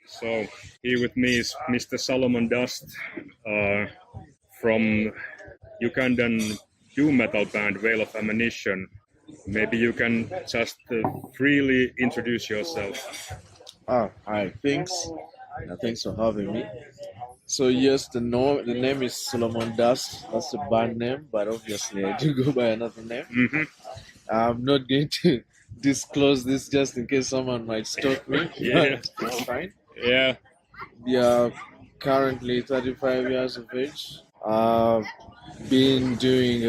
So here with me is Mr. Solomon Dust from Ugandan Doom Metal band Vale of Amonition. Maybe you can just freely introduce yourself. Hi, thanks. Thanks for having me. So yes, the name is Solomon Dust. That's the band name, but obviously I do go by another name. Mm-hmm. I'm not going to disclose this just in case someone might stalk me. Yeah. But it's fine. Yeah. We are currently 35 years of age. Been doing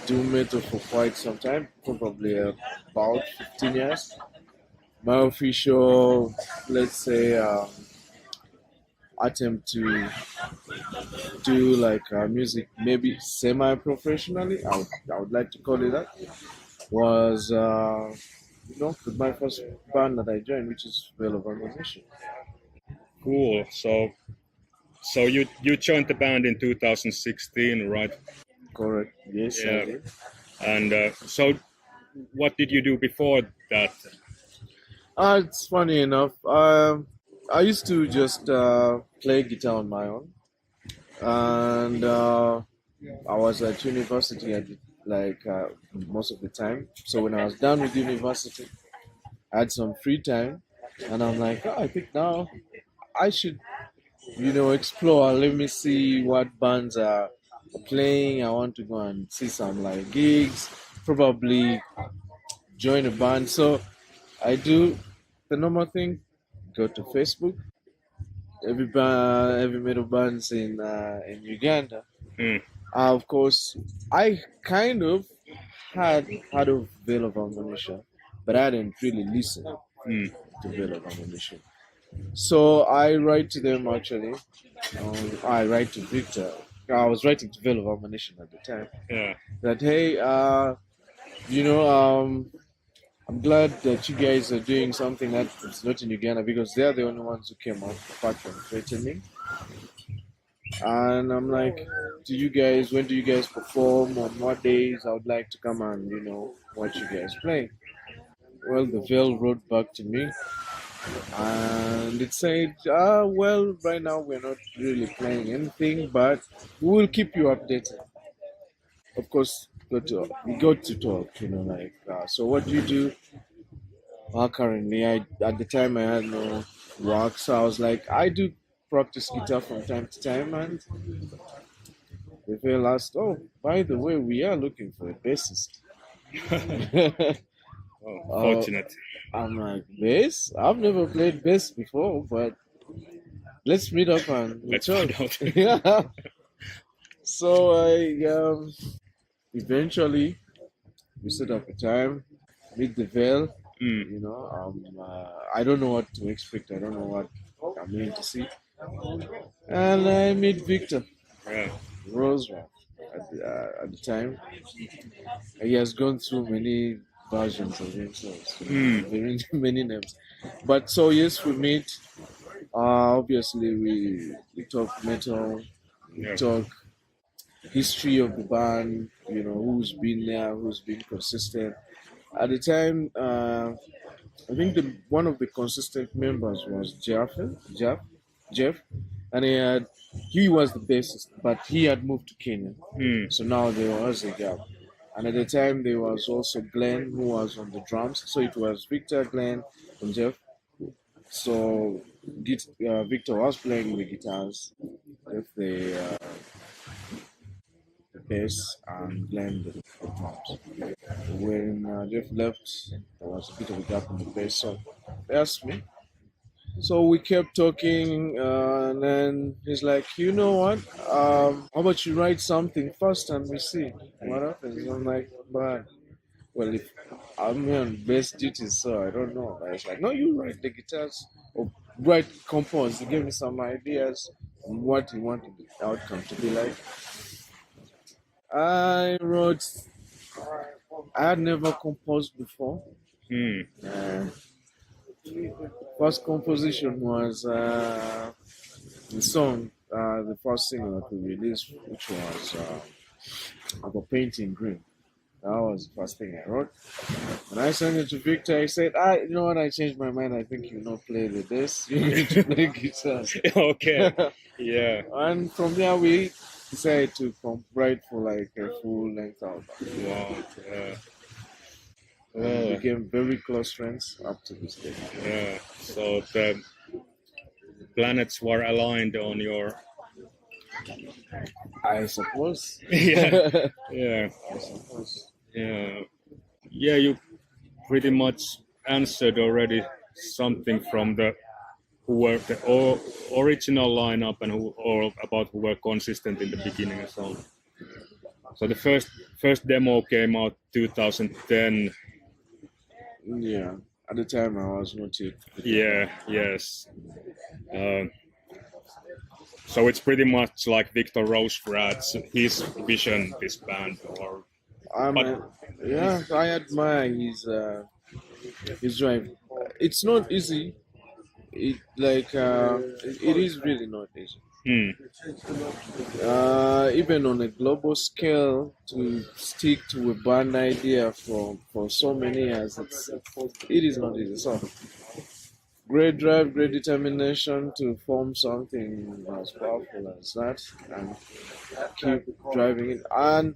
doom metal for quite some time, probably about 15 years. My official, let's say, attempt to do like music maybe semi-professionally, I would like to call it that, was with my first band that I joined, which is Vale of Amonition. Cool. So you joined the band in 2016, right? Correct. Yes, I Yeah. did. And so what did you do before that? It's funny enough. I used to just play guitar on my own, and I was at university most of the time. So when I was done with university, I had some free time, and I'm like, I think now I should, explore. Let me see what bands are playing. I want to go and see some like gigs, probably join a band. So I do the normal thing: go to Facebook. Every metal bands in Uganda. Hmm. Of course, I kind of had heard of Vale of Ammunition, but I didn't really listen Hmm. to Vale of Ammunition. So I write to them actually. I write to Victor. I was writing to Vale of Ammunition at the time. Yeah. That hey, you know, um, I'm glad that you guys are doing something that's not in Uganda because they're the only ones who came out apart from threatening. And I'm like, when do you guys perform? On what days? I would like to come and, watch you guys play. Well, the Veil wrote back to me and it said, well, right now we're not really playing anything, but we will keep you updated. Of course, we got to talk, so what do you do? Currently, at the time I had no work, so I was like, I do practice guitar from time to time, and the Veil asked, oh, by the way, we are looking for a bassist. Oh, fortunate. I'm like, bass? I've never played bass before, but let's meet up and Let's talk. find out. Yeah. So eventually we set up a time, meet the Veil. Mm. I don't know what to expect. I don't know what I'm going to see. And I meet Victor Yeah. Roseman at the time. He has gone through many versions of himself, very many names. But so yes, we meet. Obviously, we talk metal, we Yeah. talk history of the band. Who's been there, who's been consistent. At the time, I think one of the consistent members was Jeff, and he was the bassist, but he had moved to Kenya, so now there was a gap. And at the time, there was also Glenn who was on the drums. So it was Victor, Glenn, and Jeff. So Victor was playing the guitars with the bass and Glenn the drums. When Jeff left, there was a bit of a gap in the bass. So they asked me. So we kept talking, and then he's like, you know what? How about you write something first and we see what happens? I'm like, but well, if I'm here on bass duties, so I don't know. But it's like, no, you write the guitars or write compose. He gave me some ideas on what he wanted the outcome to be like. I wrote. I had never composed before. First composition was the song, the first single that we released, which was about painting green. That was the first thing I wrote. When I sent it to Victor, he said, "Ah, you know what? I changed my mind. I think you know play with this. You need to play guitar." Okay. Yeah. And from there, we decided to write for like a full length album. Wow. Yeah. And Well, became very close friends up to this day. yeah. So the planets were aligned on your. I suppose. Yeah. Yeah. I suppose. Yeah. Yeah. You pretty much answered already something from the who were the original lineup and who or about who were consistent in the beginning and so on. So the first demo came out 2010. Yeah. At the time, I was not yet. Yeah. Yes. Uh, so it's pretty much like Victor Rosefrat's his vision this band or. Yeah, I admire his drive. It's not easy. It is really not easy. Even on a global scale, to stick to a band idea for so many years, it is not easy. So, great drive, great determination to form something as powerful as that and keep driving it. And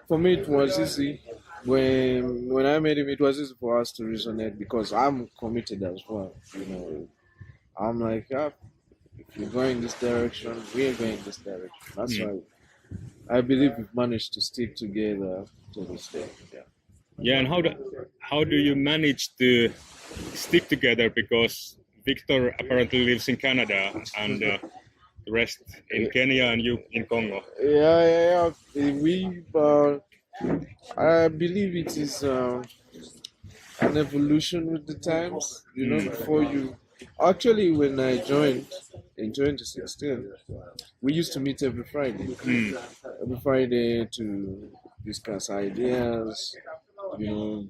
for me, it was easy. When I met him, it was easy for us to resonate because I'm committed as well. You know, I'm like, yeah, if you're going this direction, we're going this direction. That's why I believe we've managed to stick together to this day. Yeah. Yeah, and how do you manage to stick together? Because Victor apparently lives in Canada and the rest in Kenya and you in Congo. Yeah. I believe it is an evolution with the times. You know, before you. Actually, when I joined in 2016, we used to meet every Friday. Every Friday to discuss ideas, you know,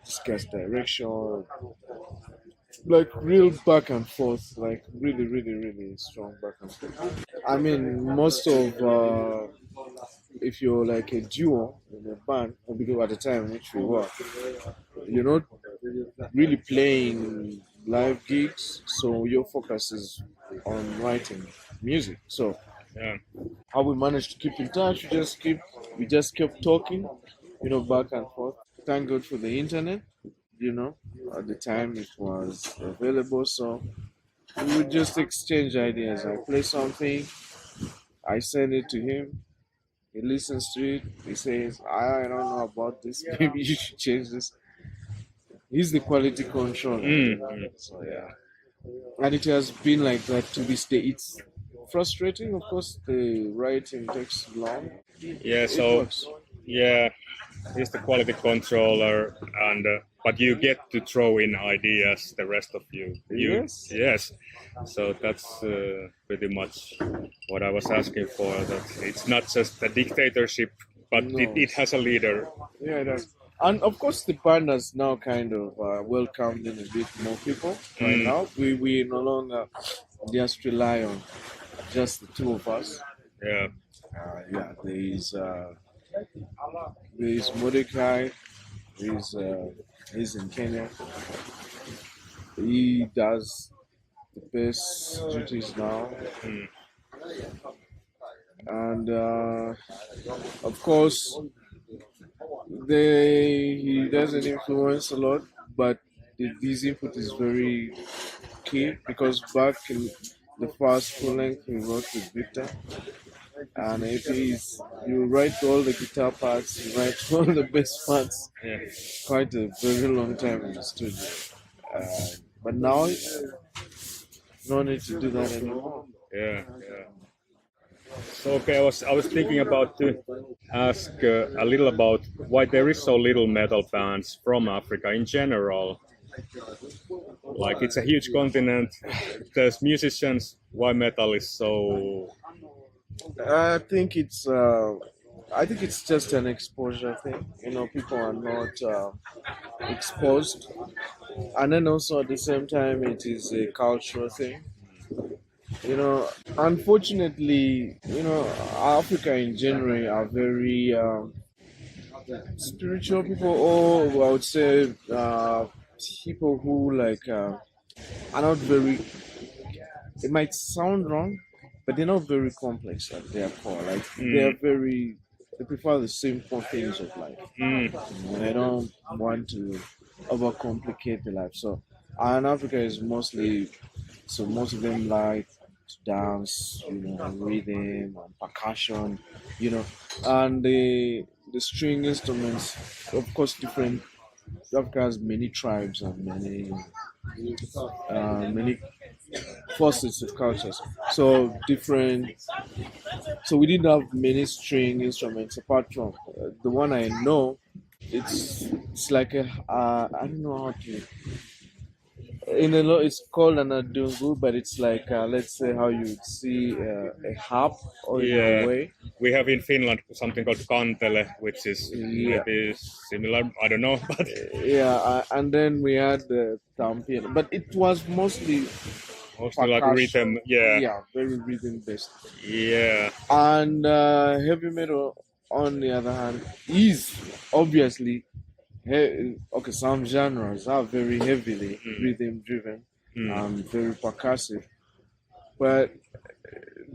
discuss direction, like real back and forth, like really, really, really strong back and forth. I mean, most of if you're like a duo in a band, or because at the time which we were, you're not really playing live gigs, so your focus is on writing music. So Yeah. how we managed to keep in touch, we just kept talking, you know, back and forth. Thank God for the internet, you know. At the time it was available, so we would just exchange ideas. I play something, I send it to him, he listens to it, he says, I don't know about this, maybe you should change this. He's the quality controller. So yeah. And it has been like that to this day. It's frustrating, of course, the writing takes long. Yeah, so yeah, he's the quality controller, and but you get to throw in ideas. The rest of you, yes. So that's pretty much what I was asking for. That it's not just a dictatorship, but it has a leader. Yeah, it does. And of course, the band has now kind of welcomed in a bit more people. Right now, we no longer just rely on just the two of us. Yeah. Yeah, there is Mordecai. He's in Kenya. He does the bass duties now. And of course, he doesn't influence a lot, but his input is very key because back in the first full length we wrote with Victor, and you write all the guitar parts, you write all the bass parts. Yeah. Quite a very long time in the studio, but now no need to do that anymore. Yeah. So okay, I was thinking about to ask a little about why there is so little metal bands from Africa in general. Like it's a huge continent. There's musicians. Why metal is so? I think it's just an exposure thing. You know, people are not exposed, and then also at the same time, it is a cultural thing. You know, unfortunately, you know, Africa in general are very Spiritual people, or I would say people who like are not very. It might sound wrong, but they're not very complex at their core. Like they're very. They prefer the simple things of life. They don't want to overcomplicate the life. So, and Africa is mostly. So most of them like to dance, rhythm and percussion, and the string instruments, of course, different. Africa has many tribes and many facets of cultures. So different. So we didn't have many string instruments apart from the one I know. It's like a I don't know how to in a law it's called an adungu, but it's like let's say how you would see a harp or in a way. We have in Finland something called kantele, which is Yeah, maybe similar. I don't know, but and then we had the tampion, but it was mostly mostly like percussion. rhythm. Yeah, Yeah, very rhythm based. yeah, And heavy metal, on the other hand, is obviously okay. Some genres are very heavily rhythm driven and very percussive, but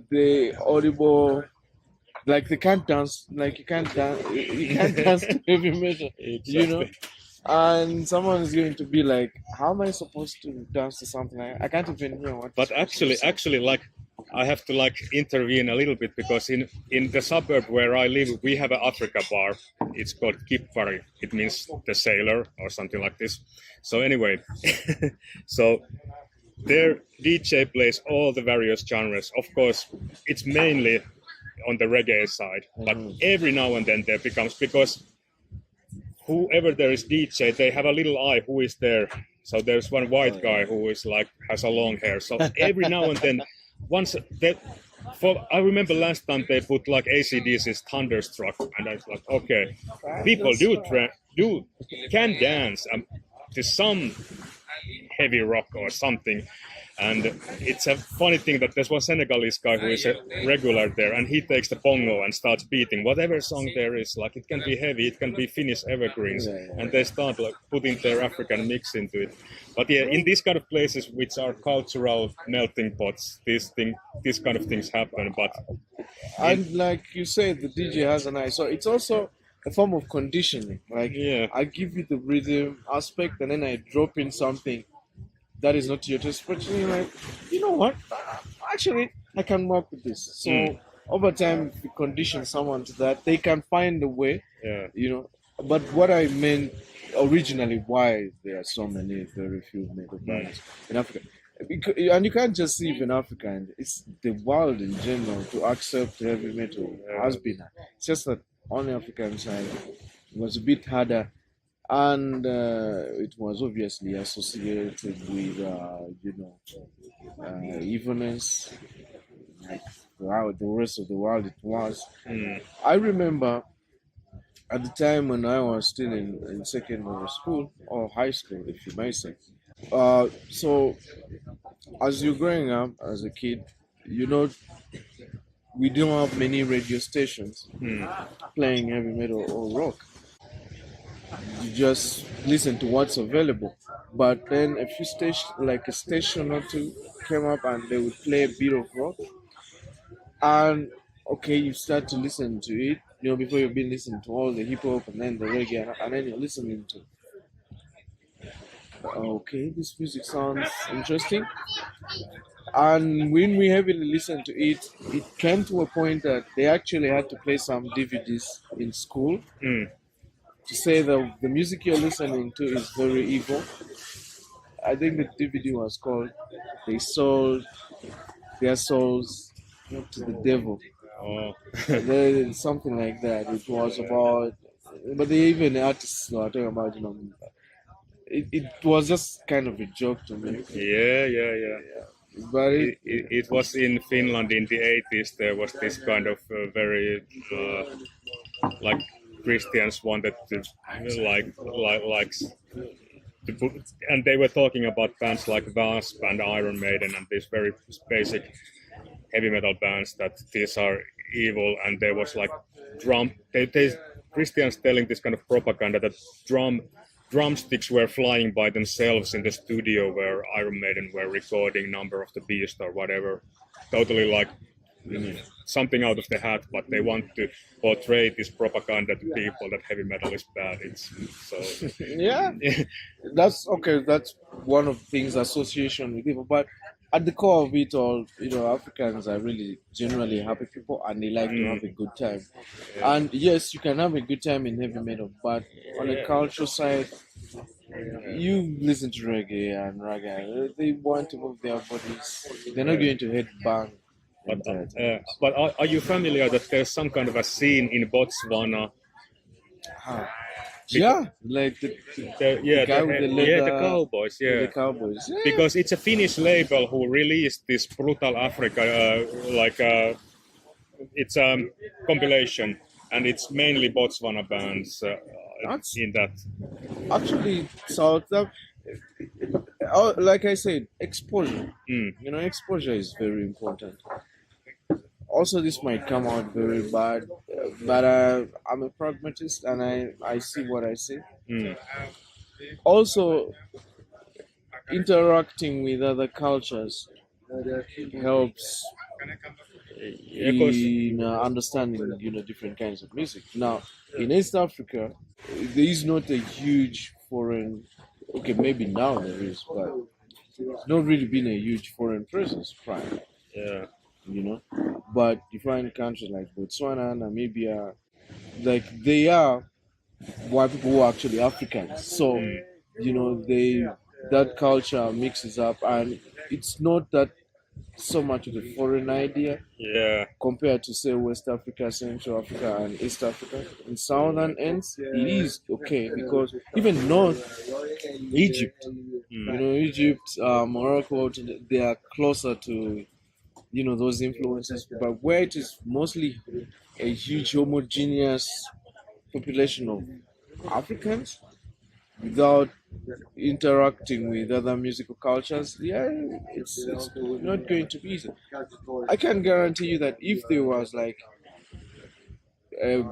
the audible, like they can't dance, like you can't dance to heavy metal, exactly. and someone is going to be like, how am I supposed to dance to something? I can't even hear what. But actually, like I have to like intervene a little bit because in the suburb where I live, we have an Africa bar. It's called Kippari. It means the sailor or something like this. So anyway, so their DJ plays all the various genres. Of course, it's mainly on the reggae side, but every now and then there becomes because whoever there is DJ, they have a little eye who is there. So there's one white guy who is like has a long hair. So every now and then, once that, I remember last time they put like AC/DC's Thunderstruck, and I was like, okay, people can dance to some heavy rock or something. And it's a funny thing that there's one Senegalese guy who is a regular there, and he takes the bongo and starts beating whatever song there is. Like it can be heavy, it can be Finnish evergreens, and they start like putting their African mix into it. But yeah, in these kind of places, which are cultural melting pots, these kind of things happen. But And like you said, the DJ has an eye, so it's also a form of conditioning. Like I give you the rhythm aspect, and then I drop in something that is not your taste, but you're like, you know what? Actually, I can work with this. So over time, if you condition someone to that, they can find a way. But what I meant originally, why there are so many, very few metal bands in Africa, and you can't just see it in Africa, and it's the world in general to accept heavy metal has been. It's just that on the African side, it was a bit harder. And it was obviously associated with, evenness, like how the rest of the world it was. I remember at the time when I was still in secondary school or high school, if you may say. So as you're growing up as a kid, we don't have many radio stations playing heavy metal or rock. You just listen to what's available. But then a few stations, like a station or two, came up and they would play a bit of rock. And okay, you start to listen to it, before you've been listening to all the hip hop and then the reggae, and then you're listening to, okay, this music sounds interesting. And when we heavily listened to it, it came to a point that they actually had to play some DVDs in school to say that the music you're listening to is very evil. I think the DVD was called "They Sold Their Souls to the Devil." There something like that. It was about, but they even the artists are talking about. It was just kind of a joke to me. Yeah. But it was in Finland in the 80s. There was this kind of very like Christians wanted to like to put, and they were talking about bands like Wasp and Iron Maiden and these very basic heavy metal bands that these are evil, and there was like drum. They Christians telling this kind of propaganda that drumsticks were flying by themselves in the studio where Iron Maiden were recording Number of the Beast or whatever. Totally like something out of the hat, but they want to portray this propaganda to people that heavy metal is bad. It's so Yeah, that's okay. That's one of the things association with people, but at the core of it all, Africans are really generally happy people, and they like to have a good time. And yes, you can have a good time in heavy metal, but on the cultural side, you listen to reggae and raga. They want to move their bodies. They're not going to headbang. But are you familiar that there's some kind of a scene in Botswana? Yeah, like the guy with the leather, the Cowboys, the Cowboys. Yeah. Because it's a Finnish label who released this Brutal Africa, it's a compilation, and it's mainly Botswana bands in that. Actually, like I said, exposure. Exposure is very important. Also, this might come out very bad, but I'm a pragmatist and I see what I see. Also, interacting with other cultures helps in understanding, different kinds of music. Now, in East Africa, there is not a huge foreign. Okay, maybe now there is, but it's not really been a huge foreign presence prior. Yeah. But you find countries like Botswana, Namibia, like they are white people who are actually Africans. So, that culture mixes up, and it's not that so much of a foreign idea. Yeah. Compared to say West Africa, Central Africa, and East Africa. In southern ends, it is okay because even North Egypt, Egypt, Morocco, they are closer to those influences, but where it is mostly a huge homogeneous population of Africans without interacting with other musical cultures, it's not going to be easy. I can guarantee you that if there was like a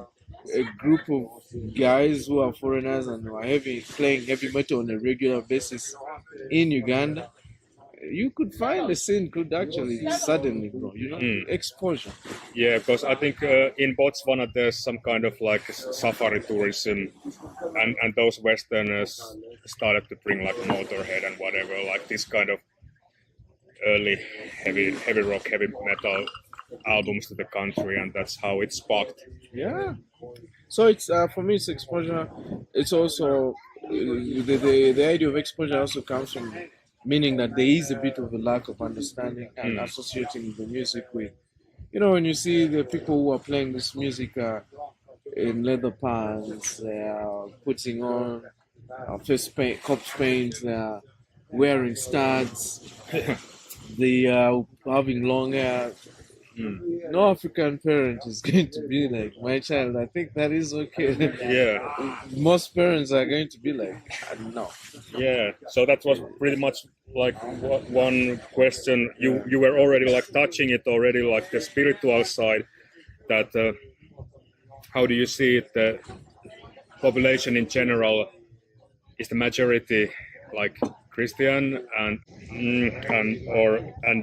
group of guys who are foreigners and who are playing heavy metal on a regular basis in Uganda, you could find the scene could actually suddenly grow, exposure. Yeah, because I think in Botswana there's some kind of like safari tourism, and those Westerners started to bring like Motorhead and whatever, like this kind of early heavy rock, heavy metal albums to the country, and that's how it sparked. Yeah. So it's for me, it's exposure. It's also the idea of exposure also comes from meaning that there is a bit of a lack of understanding and associating the music with, when you see the people who are playing this music in leather pants, they are putting on face paint, corpse paint, they are wearing studs, they are having long hair. No African parent is going to be like, my child, I think that is okay. Yeah. Most parents are going to be like, no. Yeah. So that was pretty much like one question. You were already like touching it already, like the spiritual side. That how do you see it? The population in general is the majority like Christian, and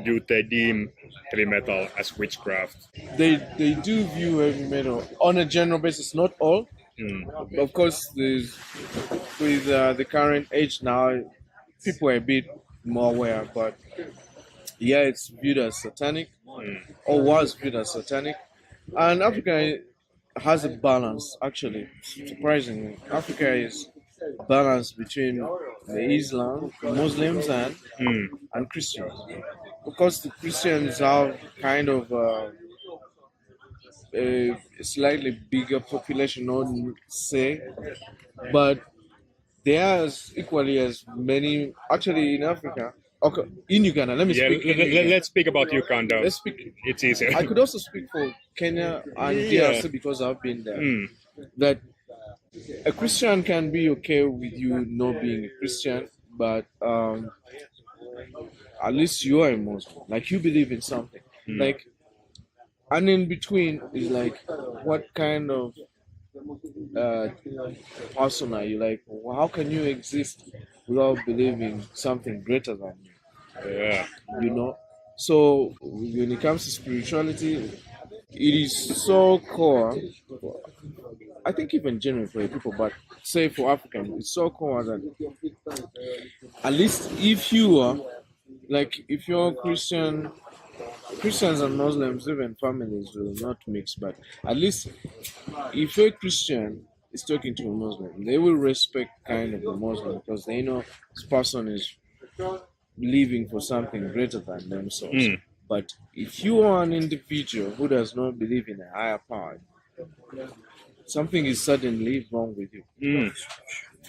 do they deem heavy metal as witchcraft? They do view heavy metal on a general basis, not all. Of course, with the current age now, people are a bit more aware, but yeah, it's viewed as satanic, or was viewed as satanic. And Africa has a balance, actually, surprisingly. Africa is balanced between the Islam, the Muslims, and Christians. Because the Christians have kind of a slightly bigger population, not say, but there are equally as many, actually in Africa, okay, in Uganda, let me speak. Let's speak about Uganda. Let's speak. It's easier. I could also speak for Kenya and DRC because I've been there. That a Christian can be okay with you not being a Christian, but at least you are a Muslim. Like you believe in something. Like, and in between is like what kind of uh, person are you? Like, how can you exist without believing something greater than you? Yeah. You know. So when it comes to spirituality, it is so core. I think even generally for people, but say for African, it's so core that at least if you are like if you're Christian, Christians and Muslims, even families will not mix, but at least if a Christian is talking to a Muslim, they will respect kind of the Muslim because they know this person is believing for something greater than themselves. Mm. But if you are an individual who does not believe in a higher power, something is suddenly wrong with you. Mm.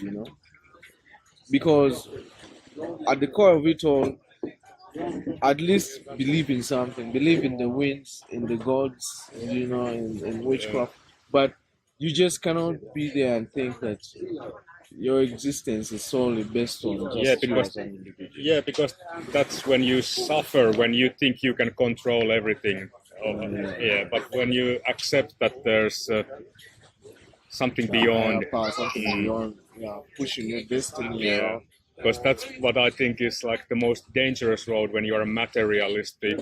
You know, because at the core of it all, at least believe in something, believe in the winds, in the gods, in Yeah. witchcraft. But you just cannot be there and think that your existence is solely based on Yeah, just you because as an individual. because that's when you suffer, when you think you can control everything. Oh, yeah, but when you accept that there's something A higher beyond. power, something Mm. beyond, pushing your destiny Yeah, around. because that's what I think is like the most dangerous road when you are a materialistic.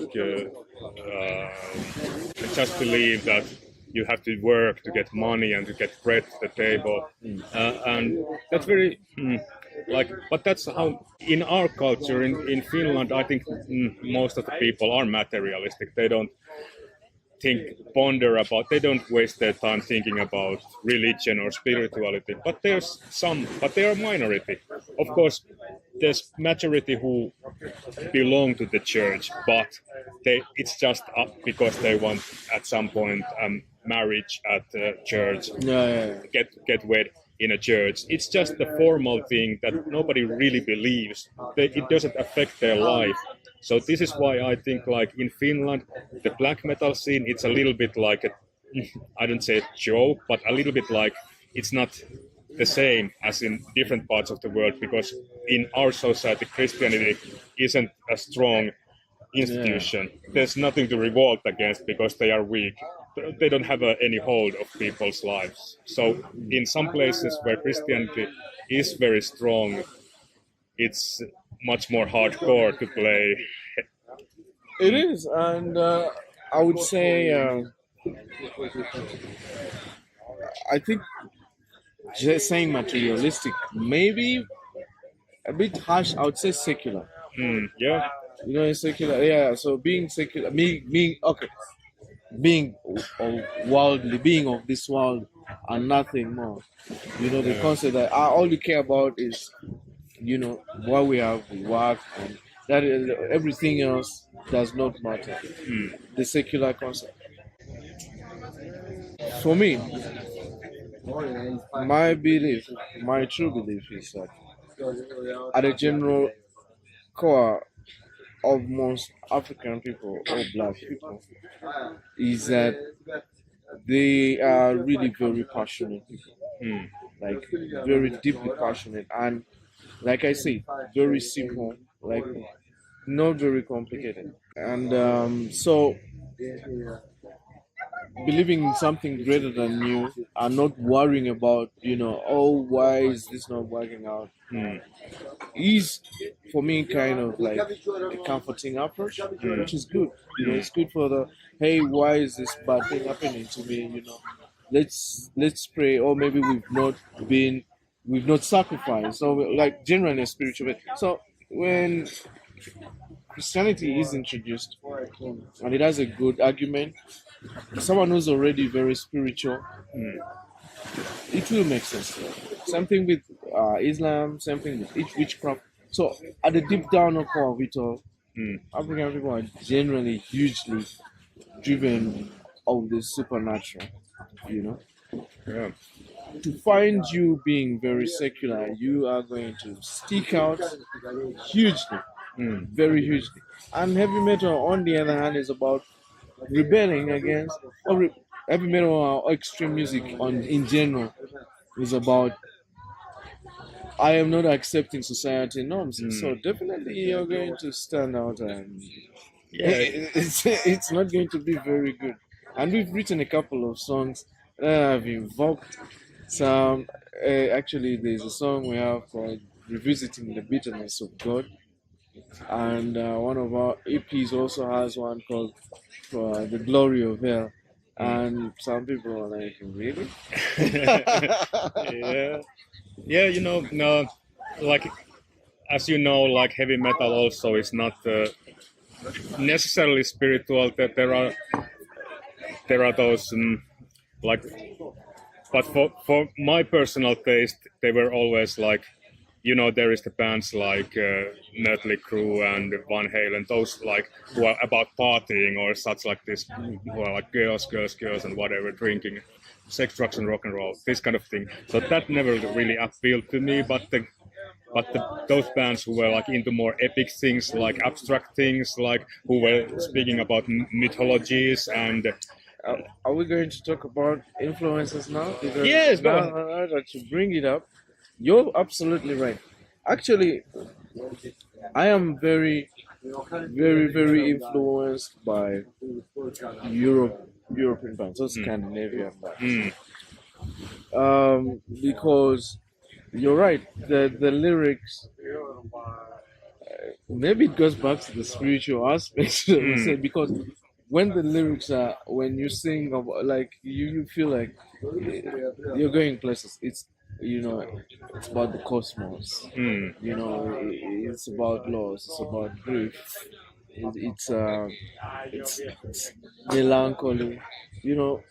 Just believe that you have to work to get money and to get bread to the table, and that's very like. But that's how in our culture in Finland, I think most of the people are materialistic. They don't ponder about, they don't waste their time thinking about religion or spirituality, but there's some, but they are minority. Of course there's majority who belong to the church, but it's just up because they want at some point marriage at the church, Yeah. get wed in a church. It's just the formal thing that nobody really believes. It doesn't affect their life. So this is why I think like in Finland, the black metal scene, it's a little bit like a, I don't say a joke, but a little bit like it's not the same as in different parts of the world, because in our society, Christianity isn't a strong Yeah. institution. There's nothing to revolt against because they are weak. They don't have any hold of people's lives. So in some places where Christianity is very strong, it's much more hardcore to play. It is, and I would say, I think just saying materialistic, maybe a bit harsh. I would say secular. Yeah. Secular. Yeah. So being secular, being okay, being worldly, being of this world, and nothing more. The Yeah. concept that all you care about is, what we have, we work, and that is, everything else does not matter. The secular concept. For me, my belief, my true belief is that at a general core of most African people or black people is that they are really very passionate people, like very deeply passionate, and like I say, very simple, like not very complicated. And so believing in something greater than you and not worrying about, oh, why is this not working out, is for me kind of like a comforting approach, which is good. It's good for the, hey, why is this bad thing happening to me? Let's pray, or maybe we've not sacrificed. So like generally a spiritual. So when Christianity is introduced and it has a good argument, someone who's already very spiritual, it will make sense. Same thing with Islam, same thing with witchcraft. So at the deep down core of it all, African people are generally hugely driven of the supernatural. You know, Yeah. to find you being very secular, you are going to stick out hugely, very hugely. And heavy metal, on the other hand, is about rebelling against, heavy metal or extreme music in general is about, I am not accepting society norms. So definitely you're going to stand out, and Yeah. it's not going to be very good. And we've written a couple of songs that have invoked Some actually, there's a song we have called "Revisiting the Bitterness of God," and one of our EPs also has one called "The Glory of Hell." And some people are like, really? Yeah, yeah. You know, no, like as you know, like heavy metal also is not necessarily spiritual. That there are those like, but for my personal taste, they were always like, you know, there is the bands like Mötley Crüe and Van Halen, those like who are about partying or such like this, who are like girls, and whatever, drinking, sex, drugs, and rock and roll, this kind of thing. So that never really appealed to me, but those bands who were like into more epic things, like abstract things, like who were speaking about mythologies and Are we going to talk about influences now? Because yes, go ahead. now that you bring it up, you're absolutely right. Actually, I am very influenced by European bands, or Scandinavian bands. Because you're right, the lyrics, maybe it goes back to the spiritual aspect, because when the lyrics are, when you sing about, like you feel like you're going places. It's, you know, it's about the cosmos. You know, it's about loss. It's about grief. It's melancholy. You know,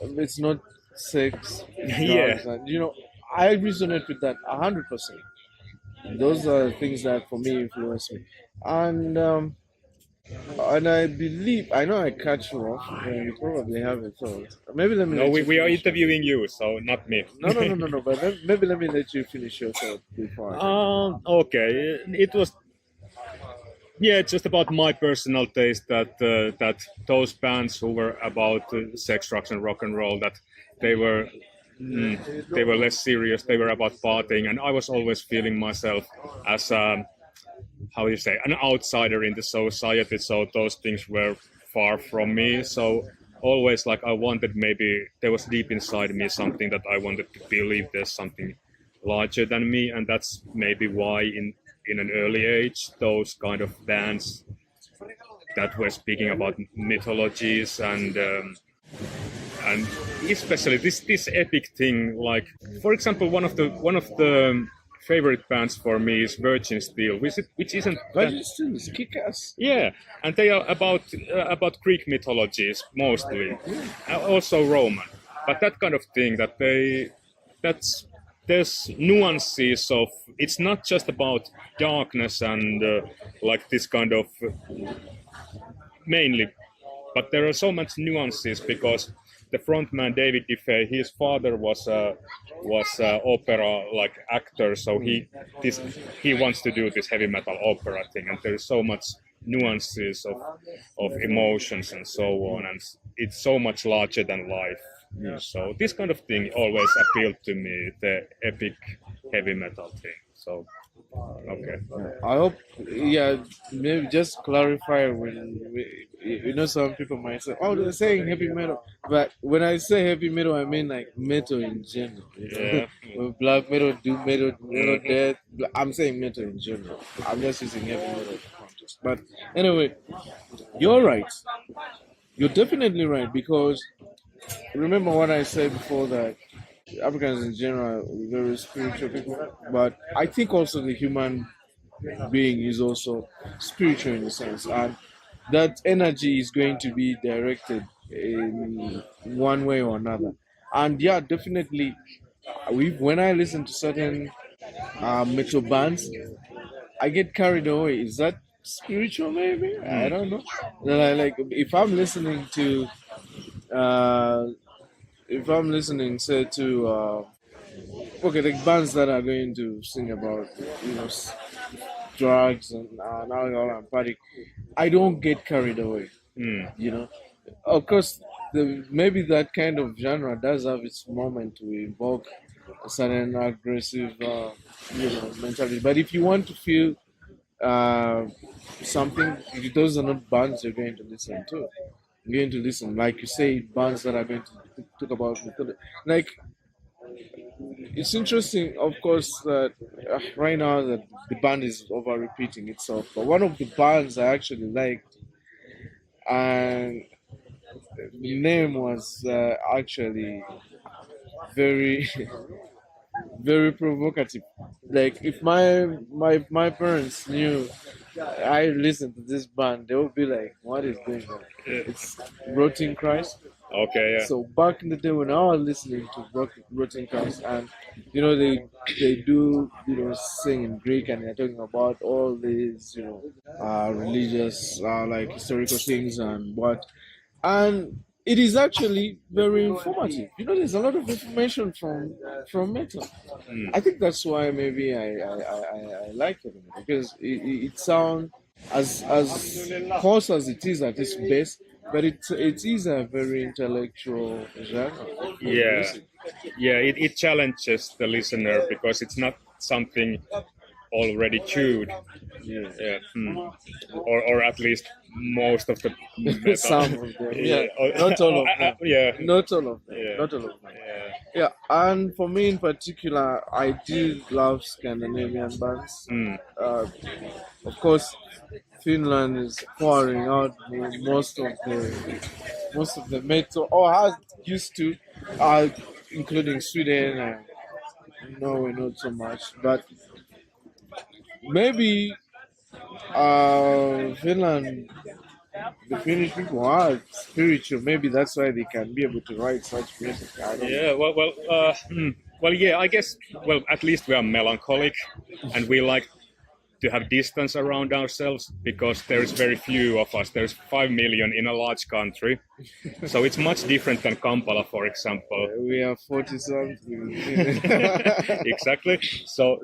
it's not sex, Yeah. drugs, and I resonate with that 100%. Those are things that for me influence me, and I believe I know I cut you off. You probably have a thought. Maybe let me No, let you we are finish. interviewing you, so not me. No. But maybe let me let you finish your thought before I continue. Okay, it was, yeah, just about my personal taste that those bands who were about sex, drugs, and rock and roll, that they were they were less serious. They were about partying, and I was always feeling myself as how do you say, an outsider in the society. So those things were far from me. So always like I wanted, maybe there was deep inside me something that I wanted to believe there's something larger than me, and that's maybe why in an early age those kind of bands that were speaking about mythologies and especially this epic thing, like for example one of the favorite bands for me is Virgin Steel, which isn't But that, you still kick ass. yeah, and they are about Greek mythologies mostly, also Roman, but that kind of thing that that's there's nuances of, it's not just about darkness and like this kind of mainly, but there are so much nuances because the frontman David Diffey, his father was a opera like actor, so he wants to do this heavy metal opera thing, and there is so much nuances of emotions and so on, and it's so much larger than life. So this kind of thing always appealed to me, the epic heavy metal thing. So okay. I hope, yeah, maybe just clarify some people might say, oh, they're saying heavy metal. But when I say heavy metal, I mean like metal in general. Yeah. Black metal, doom metal, metal death. I'm saying metal in general. I'm just using heavy metal for context. But anyway, you're right. You're definitely right because remember what I said before that Africans in general are very spiritual people, but I think also the human being is also spiritual in a sense, and that energy is going to be directed in one way or another. And yeah, definitely, when I listen to certain metal bands, I get carried away. Is that spiritual? Maybe I don't know. Like if I'm listening to, uh, say to okay, the bands that are going to sing about, you know, drugs and alcohol and party, I don't get carried away. You know, of course, maybe that kind of genre does have its moment to invoke a certain aggressive, mentality. But if you want to feel uh, something, those are not bands you're going to listen to. You're going to listen, like you say, bands that are going to talk about mythology. Like it's interesting, of course, that right now that the band is over repeating itself. But one of the bands I actually liked, and the name was actually very, very provocative. Like if my parents knew I listened to this band, they would be like, "What is going on?" It's Rotting Christ. Okay, yeah. So back in the day when I was listening to Rotting Christ, and they do sing in Greek, and they're talking about all these religious like historical things and what, and it is actually very informative. There's a lot of information from metal. Mm. I think that's why maybe I like it because it sounds as coarse as it is at its base, but it is a very intellectual genre. Yeah, yeah. It challenges the listener because it's not something already chewed. Yeah. Yeah. Or at least most of the metal. Some of them, yeah. Or- Not all of them. yeah. Not all of them. Yeah. Not all of them. Yeah. Yeah, and for me in particular, I do love Scandinavian bands. Mm. Of course, Finland is pouring out most of the metal, or has used to, including Sweden and Norway, not so much. But maybe Finland, the Finnish people are spiritual. Maybe that's why they can be able to write such music. I don't know. Yeah. Well. Yeah. I guess. Well, at least we are melancholic, and we like to have distance around ourselves because there's very few of us. There's 5 million in a large country, so it's much different than Kampala, for example. We are 40 something. Exactly. So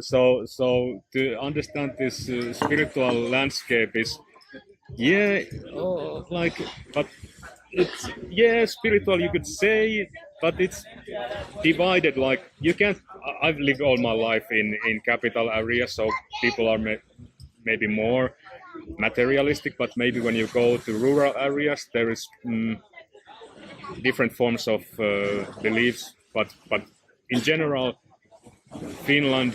to understand this spiritual landscape is, yeah, but it's spiritual, you could say, but it's divided. Like you can't. I've lived all my life in capital areas, so people are maybe more materialistic. But maybe when you go to rural areas, there is different forms of beliefs. But in general, Finland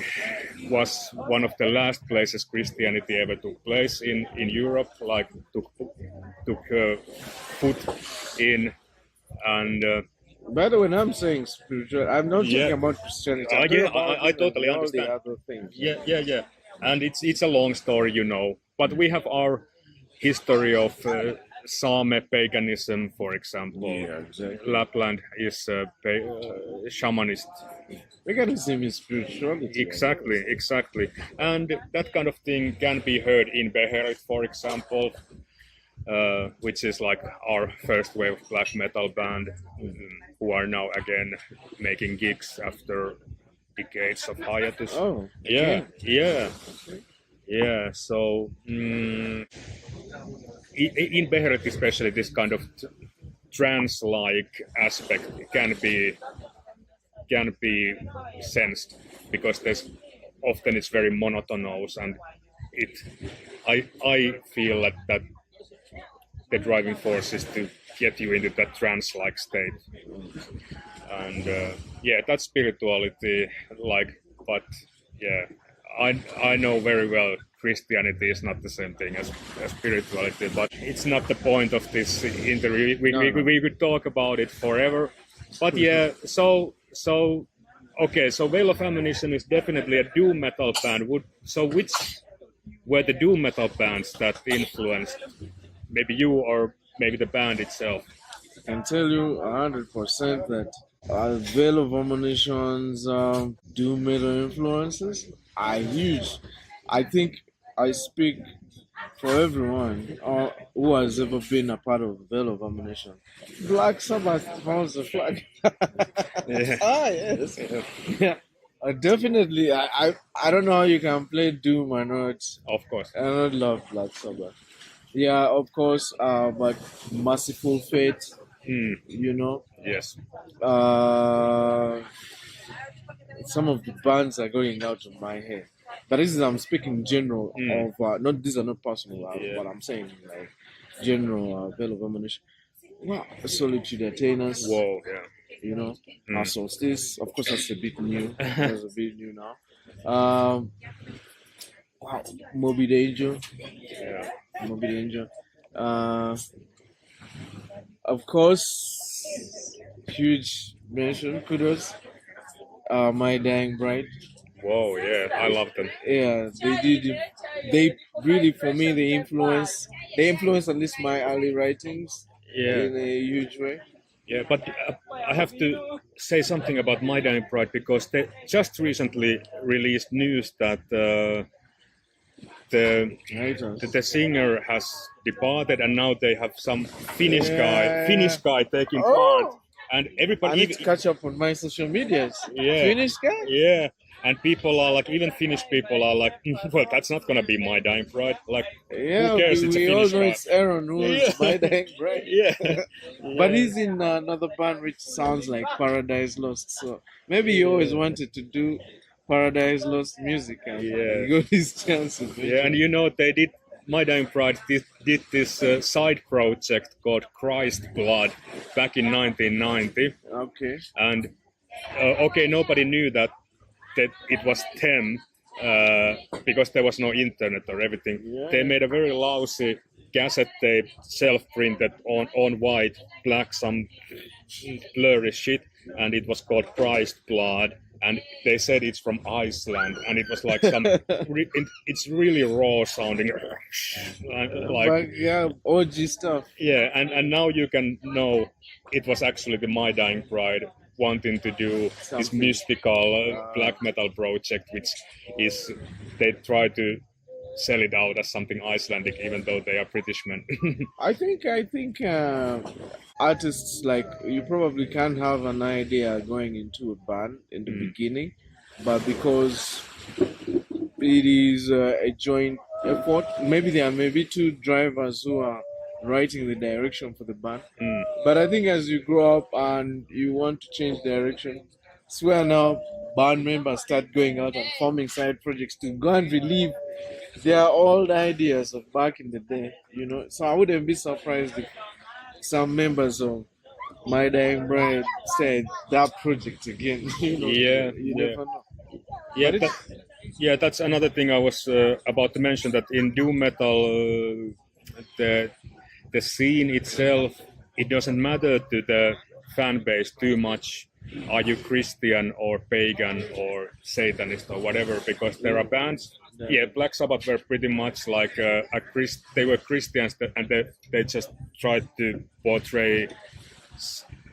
was one of the last places Christianity ever took place in Europe. Like took foot in, and By the way, when I'm saying spiritual, I'm not talking about Christianity. I'm talking about I totally all understand. the other things. Yeah. And it's a long story, But we have our history of Same paganism, for example. Yeah, exactly. Lapland is shamanist. Paganism is spirituality. Exactly. And that kind of thing can be heard in Beherit, for example, which is like our first wave black metal band, who are now again making gigs after decades of hiatus. Oh, Yeah, okay. yeah. So in Beherit, especially, this kind of trance-like aspect can be sensed because there's often it's very monotonous, and I feel that the driving force is to get you into that trance-like state, and that's spirituality. But yeah, I know very well Christianity is not the same thing as spirituality, but it's not the point of this interview. We could talk about it forever, but yeah. So okay. So Vale of Amonition is definitely a doom metal band. Which were the doom metal bands that influenced maybe you or maybe the band itself? I can tell you 100% that Vale of Amonition's doom metal influences are huge. I think I speak for everyone who has ever been a part of Vale of Ammunition. Black Sabbath founds the flag. Yeah. Yes. Yeah. Definitely. I don't know how you can play Doom and not. Of course. I not love Black Sabbath. Yeah, of course. But Merciful Fate. Yes. Some of the bands are going out of my head. But this is I'm speaking general of not these are not personal, but I'm saying like general Vale of Ammunition. Wow, Solitude Attainers. Whoa, yeah. you know. Mm. Solstice, of course, that's a bit new. That's a bit new now. Um, wow, Moby Danger, Yeah. Moby Danger. Of course, huge mention, kudos. My Dying Bride. Whoa, yeah, I love them. Yeah, they did. They really, for me, they influenced at least my early writings Yeah, in a huge way. yeah, but I have to say something about My Dying Pride because they just recently released news that the Writers. the singer has departed, and now they have some Finnish Yeah. guy taking part, Oh, and I everybody, need even, to catch up on my social medias. yeah, Finnish guy? yeah, and people are like, even Finnish people are like, well, that's not gonna be My Dying Pride. Like, who Yeah, cares? It's a we all Finnish know guy. it's Aaron who's Yeah, my dying bride. yeah, But yeah. he's in another band which sounds like Paradise Lost. So maybe he always wanted to do Paradise Lost music and Yeah, he got his chance yeah, and eventually. you know they did. My Dying Pride did this side project called Christ Blood back in 1990, Okay. and okay, nobody knew that it was them because there was no internet or everything. They Yeah. made a very lousy cassette tape, self-printed on white, black, some blurry shit, and it was called Christ Blood. And they said it's from Iceland, and it was like some. It's really raw sounding, like, But yeah, OG stuff. yeah. And now you can know it was actually the My Dying Bride wanting to do this Something. mystical black metal project, which is they try to sell it out as something Icelandic, even though they are British men. I think artists like you probably can't have an idea going into a band in the beginning, but because it is a joint effort, maybe there are maybe two drivers who are writing the direction for the band. Mm. But I think as you grow up and you want to change direction, it's where now band members start going out and forming side projects to go and relieve their old ideas of back in the day, you know. So I wouldn't be surprised if some members of My Dying Bride said that project again. You know, Yeah, you yeah, never know. yeah. But it's Yeah, that's another thing I was about to mention. That in doom metal, the scene itself, it doesn't matter to the fan base too much. Are you Christian or pagan or Satanist or whatever? Because there are bands. Yeah, Black Sabbath were pretty much like they were Christians and they just tried to portray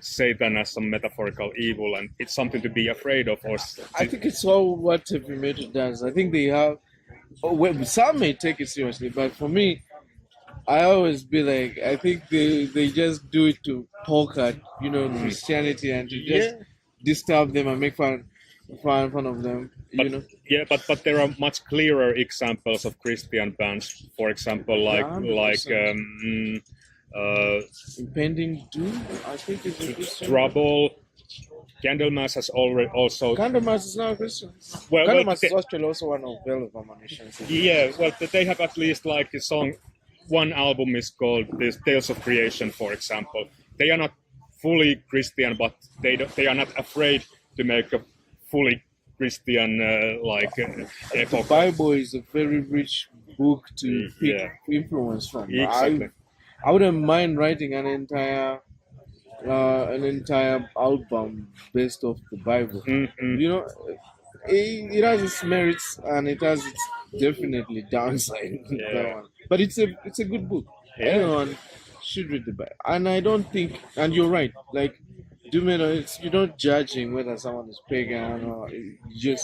Satan as some metaphorical evil, and it's something to be afraid of. I think it's all what heavy metal does. I think they have. Oh, well, some may take it seriously, but for me, I always be like, I think they just do it to poke at Christianity and to just disturb them and make fun of them. But, yeah, but there are much clearer examples of Christian bands. For example, like 100%. Impending Doom, I think is a Christian. Trouble. Candlemass has already also. Candlemass is now Christian. Well, Candlemass is actually also one of Vale of Amonition. Yeah, well, they have at least like a song. One album is called "This Tales of Creation," for example. They are not fully Christian, but they are not afraid to make a fully Christian The Bible is a very rich book to pick influence from. Exactly. I wouldn't mind writing an entire album based off the Bible. Mm-hmm. You know, it has its merits and it has its definitely downside. That one. But it's a good book. Yeah. Anyone should read the Bible. And I don't think, and you're right, like doom metal, you're not judging whether someone is pagan or you're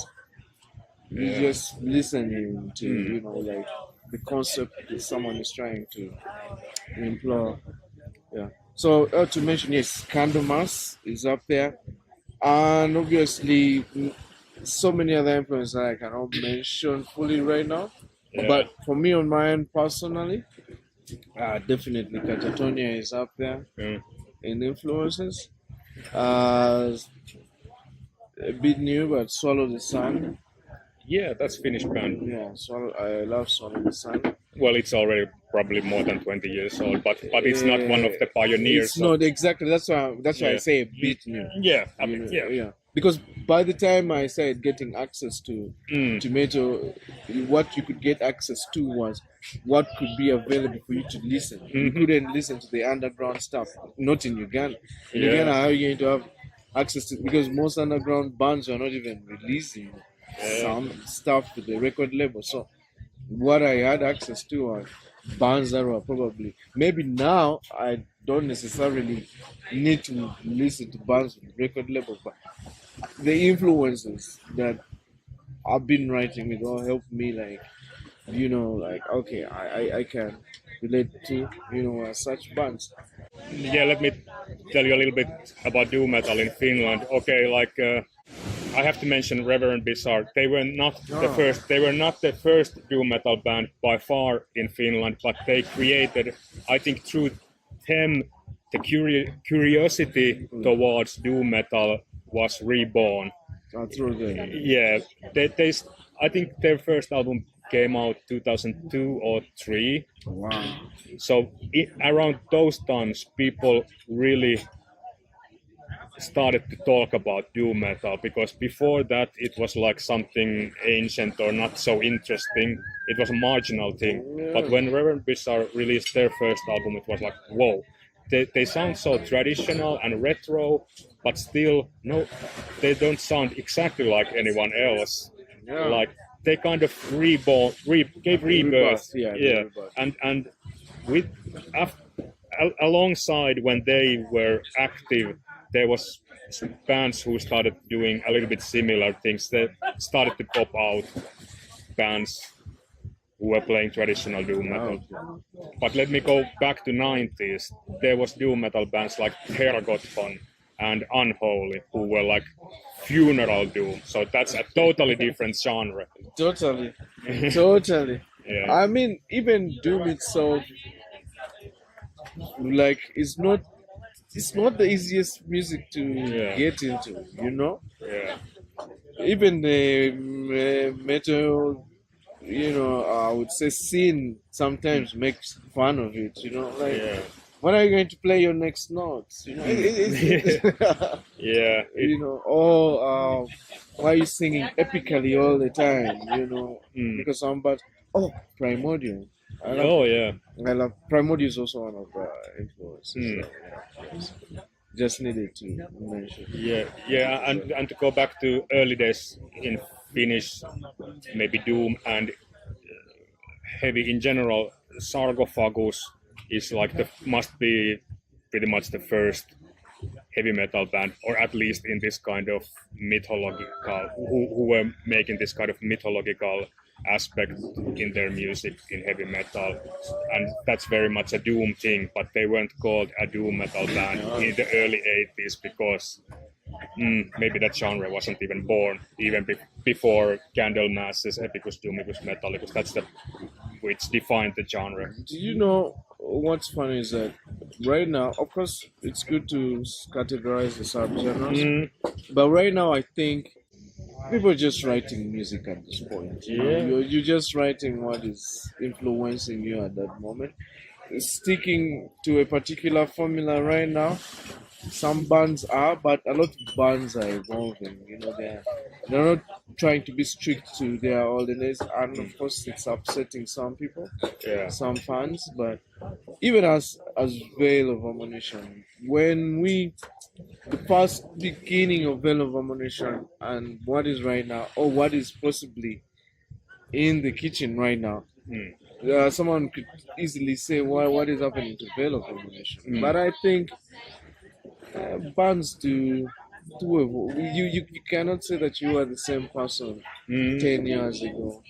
just listening to like the concept that someone is trying to implore. Yeah. So to mention, yes, Candlemas is up there, and obviously so many other influences that I cannot mention fully right now. Yeah. But for me, on my end personally, definitely Catatonia is up there in influences. A bit new, but Swallow the Sun. Yeah, that's Finnish band. Yeah, I love Swallow the Sun. Well, it's already probably more than 20 years old, but it's not one of the pioneers. It's not exactly. That's why I say a bit new. Yeah, yeah. Because by the time I started getting access to metal, what you could get access to was what could be available for you to listen. You couldn't listen to the underground stuff, not in Uganda. In Uganda, how are you going to have access to? Because most underground bands are not even releasing some stuff to the record label. So what I had access to are bands that were probably maybe now I don't necessarily need to listen to bands with record label, but the influences that I've been writing with all help me okay, I can relate to such bands. Yeah, let me tell you a little bit about doom metal in Finland. Okay, I have to mention Reverend Bizarre. They were not the first. They were not the first doom metal band by far in Finland, but they created, I think, through them, the curiosity towards doom metal was reborn. Yeah, I think their first album came out 2002 or 3. Wow. So around those times, people really started to talk about doom metal, because before that it was like something ancient or not so interesting. It was a marginal thing. But when Reverend Bizarre released their first album, it was like, whoa, they sound so traditional and retro, but still they don't sound exactly like anyone else. Like they kind of gave rebirth. And with alongside when they were active, there was some bands who started doing a little bit similar things. They started to pop out bands who were playing traditional doom metal. But let me go back to 90s. There was doom metal bands like Hergotton and Unholy, who were like funeral doom. So that's a totally different genre. Totally. Yeah. I mean, even doom itself, like, it's not the easiest music to get into, Yeah. Even the metal, I would say scene sometimes makes fun of it, when are you going to play your next notes? Why are you singing epically all the time? Because Primordial. I love Primordial is also one of the influences. Just needed to mention. And to go back to early days in Finnish, maybe doom and heavy in general, Sarcophagus is must be pretty much the first heavy metal band, or at least in this kind of mythological, who were making this kind of mythological aspect in their music in heavy metal, and that's very much a doom thing, but they weren't called a doom metal band in the early 80s because maybe that genre wasn't even born even before Candlemass's Epicus Doomicus Metallicus. That's which defined the genre. Do you know what's funny is that right now, of course, it's good to categorize the subgenres, but right now I think people are just writing music at this point. You're just writing what is influencing you at that moment. Sticking to a particular formula right now, some bands are, but a lot of bands are evolving. They're not trying to be strict to their ordinance, and of course, it's upsetting some people, some fans. But even as Vale of Amonition, when the first beginning of Vale of Amonition and what is right now, or what is possibly in the kitchen right now, someone could easily say, what is happening to Vale of Amonition? But I think bands do evolve. You cannot say that you are the same person 10 years ago.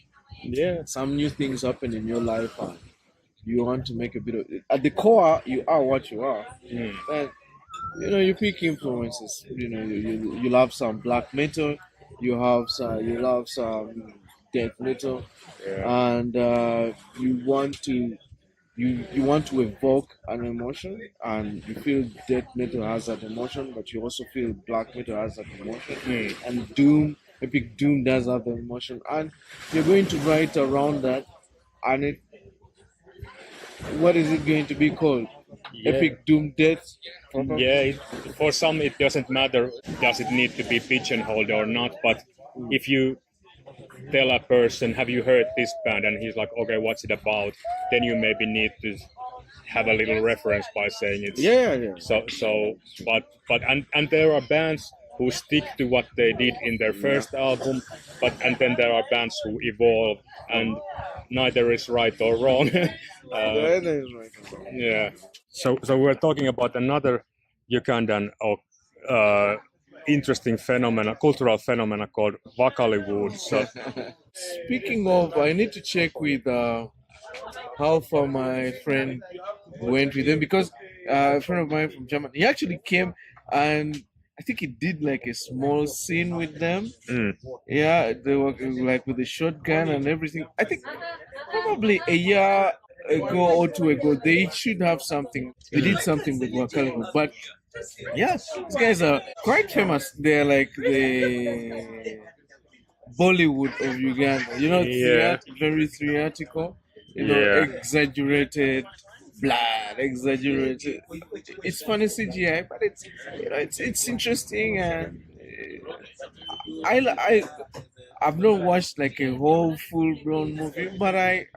Some new things happen in your life and you want to make a bit of it. At the core, you are what you are. And you pick influences. You love some black metal, you love some death metal, and you want to evoke an emotion, and you feel death metal has that emotion, but you also feel black metal has that emotion, and epic doom does have the emotion, and you're going to write around that, and What is it going to be called? Yeah. Epic Doom Death? Probably? Yeah, for some it doesn't matter, does it need to be pigeonholed or not, but if you tell a person, have you heard this band, and he's like, okay, what's it about, then you maybe need to have a little reference by saying it's Yeah. and there are bands who stick to what they did in their first album, and then there are bands who evolve, and neither is right or wrong. That is right. Yeah. So we're talking about another Ugandan interesting phenomena, cultural phenomena called Wakaliwood. So Speaking of, I need to check with how far my friend went with them because a friend of mine from Germany, he actually came and I think he did like a small scene with them. Yeah, they were like with a shotgun and everything. I think probably a year ago or two ago, they should have something. They did something with Wakalibu, but yeah, these guys are quite famous. They're like the Bollywood of Uganda. You know, Yeah. very theatrical. You know, Yeah. exaggerated blood, exaggerated. It's funny CGI, but it's it's interesting and I've not watched like a whole full blown movie, but I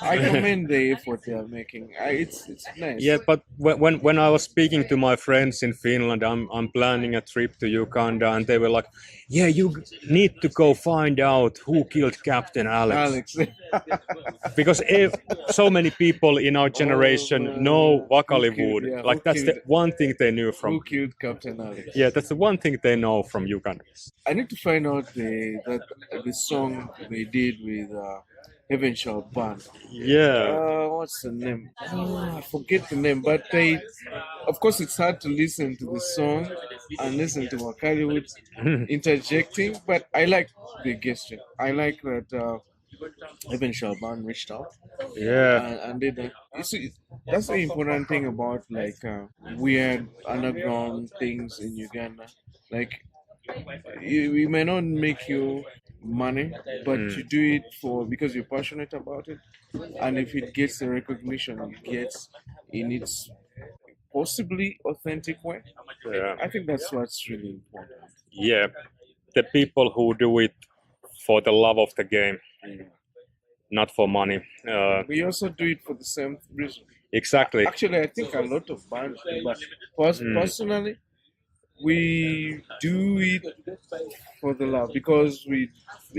commend the effort they are making. It's nice. Yeah, but when I was speaking to my friends in Finland, I'm planning a trip to Uganda, and they were like, "Yeah, you need to go find out who killed Captain Alex." Because so many people in our generation know Wakaliwood. Like that's the one thing they knew from. Who killed Captain Alex? Yeah, that's the one thing they know from Uganda. I need to find out the song they did with Heaven Shall Burn. Yeah. What's the name? I forget the name, but they, of course, it's hard to listen to the song and listen to Wakaliwood interjecting, but I like the gesture. I like that Heaven Shall Burn reached out. Yeah. And did that. You see, that's the important thing about like weird underground things in Uganda. Like, we may not make you money, but you do it for because you're passionate about it, and if it gets the recognition it gets in its possibly authentic way, Yeah. I think that's what's really important. Yeah. The people who do it for the love of the game, not for money. We also do it for the same reason. Exactly. Actually, I think a lot of bands do, but personally, we do it for the love because we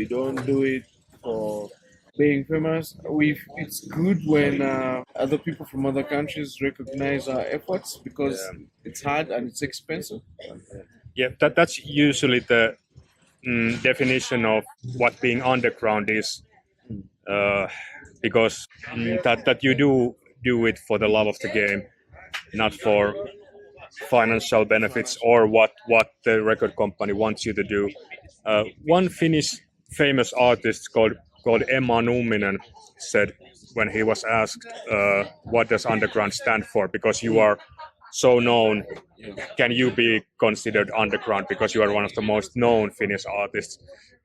don't do it for being famous. It's good when other people from other countries recognize our efforts because it's hard and it's expensive. Yeah, that's usually the definition of what being underground is, because that you do it for the love of the game, not for financial benefits or what the record company wants you to do. One Finnish famous artist called Emma Numminen said when he was asked what does underground stand for, because you are so known, can you be considered underground because you are one of the most known Finnish artists?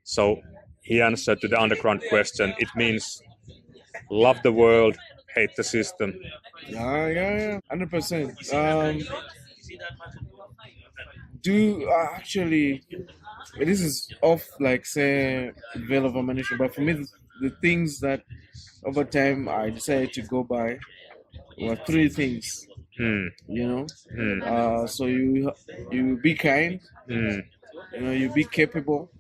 So he answered to the underground question, it means love the world, hate the system. Yeah, 100%. Do actually, this is off like say Vale of Amonition, but for me, the things that over time I decided to go by were three things. You know, so you be kind, you know, you be capable,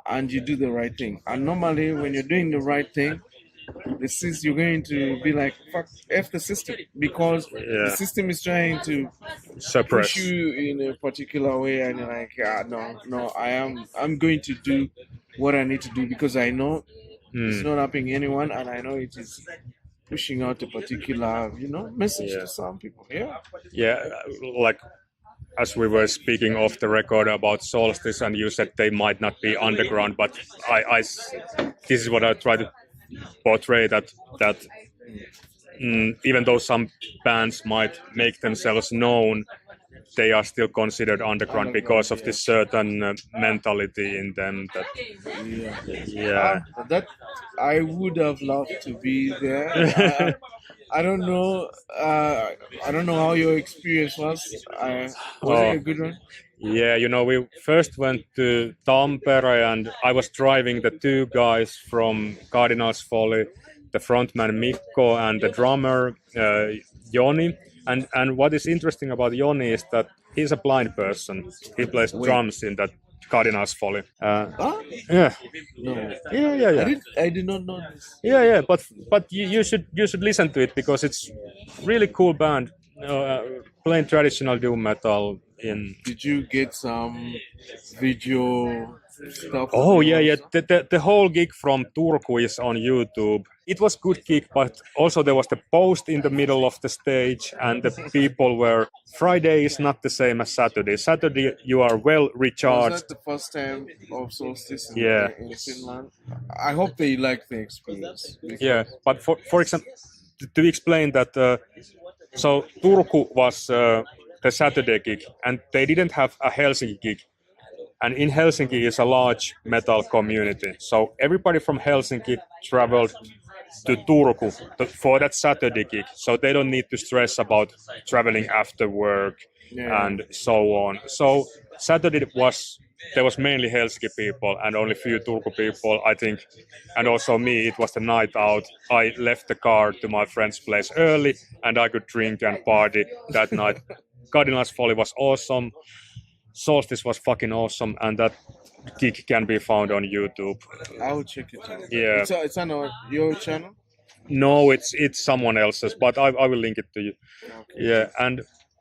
and you do the right thing. And normally, when you're doing the right thing, you're going to be like fuck f the system because the system is trying to Suppress. push you in a particular way, and you're like, no, I'm going to do what I need to do because I know it's not helping anyone, and I know it is pushing out a particular, message to some people. Yeah, like as we were speaking off the record about Solstice, and you said they might not be underground, but this is what I try to portray, that even though some bands might make themselves known, they are still considered underground because of this certain mentality in them. That I would have loved to be there. I don't know. I don't know how your experience was. Was it Oh, a good one? yeah, we first went to Tampere and I was driving the two guys from Cardinals Folly, the frontman Mikko and the drummer Joni. And what is interesting about Joni is that he's a blind person. He plays Wait. drums in that Cardinals Folly. Huh? Yeah, No. yeah. I did not know this. Yeah. But you should listen to it because it's really cool band. Playing traditional doom metal in. Did you get some video stuff that Oh they yeah. also? The whole gig from Turku is on YouTube. It was good gig, but also there was the post in the middle of the stage, and the people were. Friday is not the same as Saturday. Saturday you are well Was recharged. that the first time of solstice Yeah, in Finland? I hope they like the experience. yeah. But for example, to explain that, so Turku was the Saturday gig, and they didn't have a Helsinki gig. And in Helsinki is a large metal community. So everybody from Helsinki traveled to Turku for that Saturday gig. So they don't need to stress about traveling after work Yeah. and so on. So Saturday there was mainly Helsinki people and only few Turku people, I think. And also me, it was the night out. I left the car to my friend's place early and I could drink and party that night. Cardinals Folly was awesome. Solstice was fucking awesome, and that gig can be found on YouTube. I will check it out. Yeah. It's on your channel. No, it's someone else's, but I will link it to you. Okay. Yeah,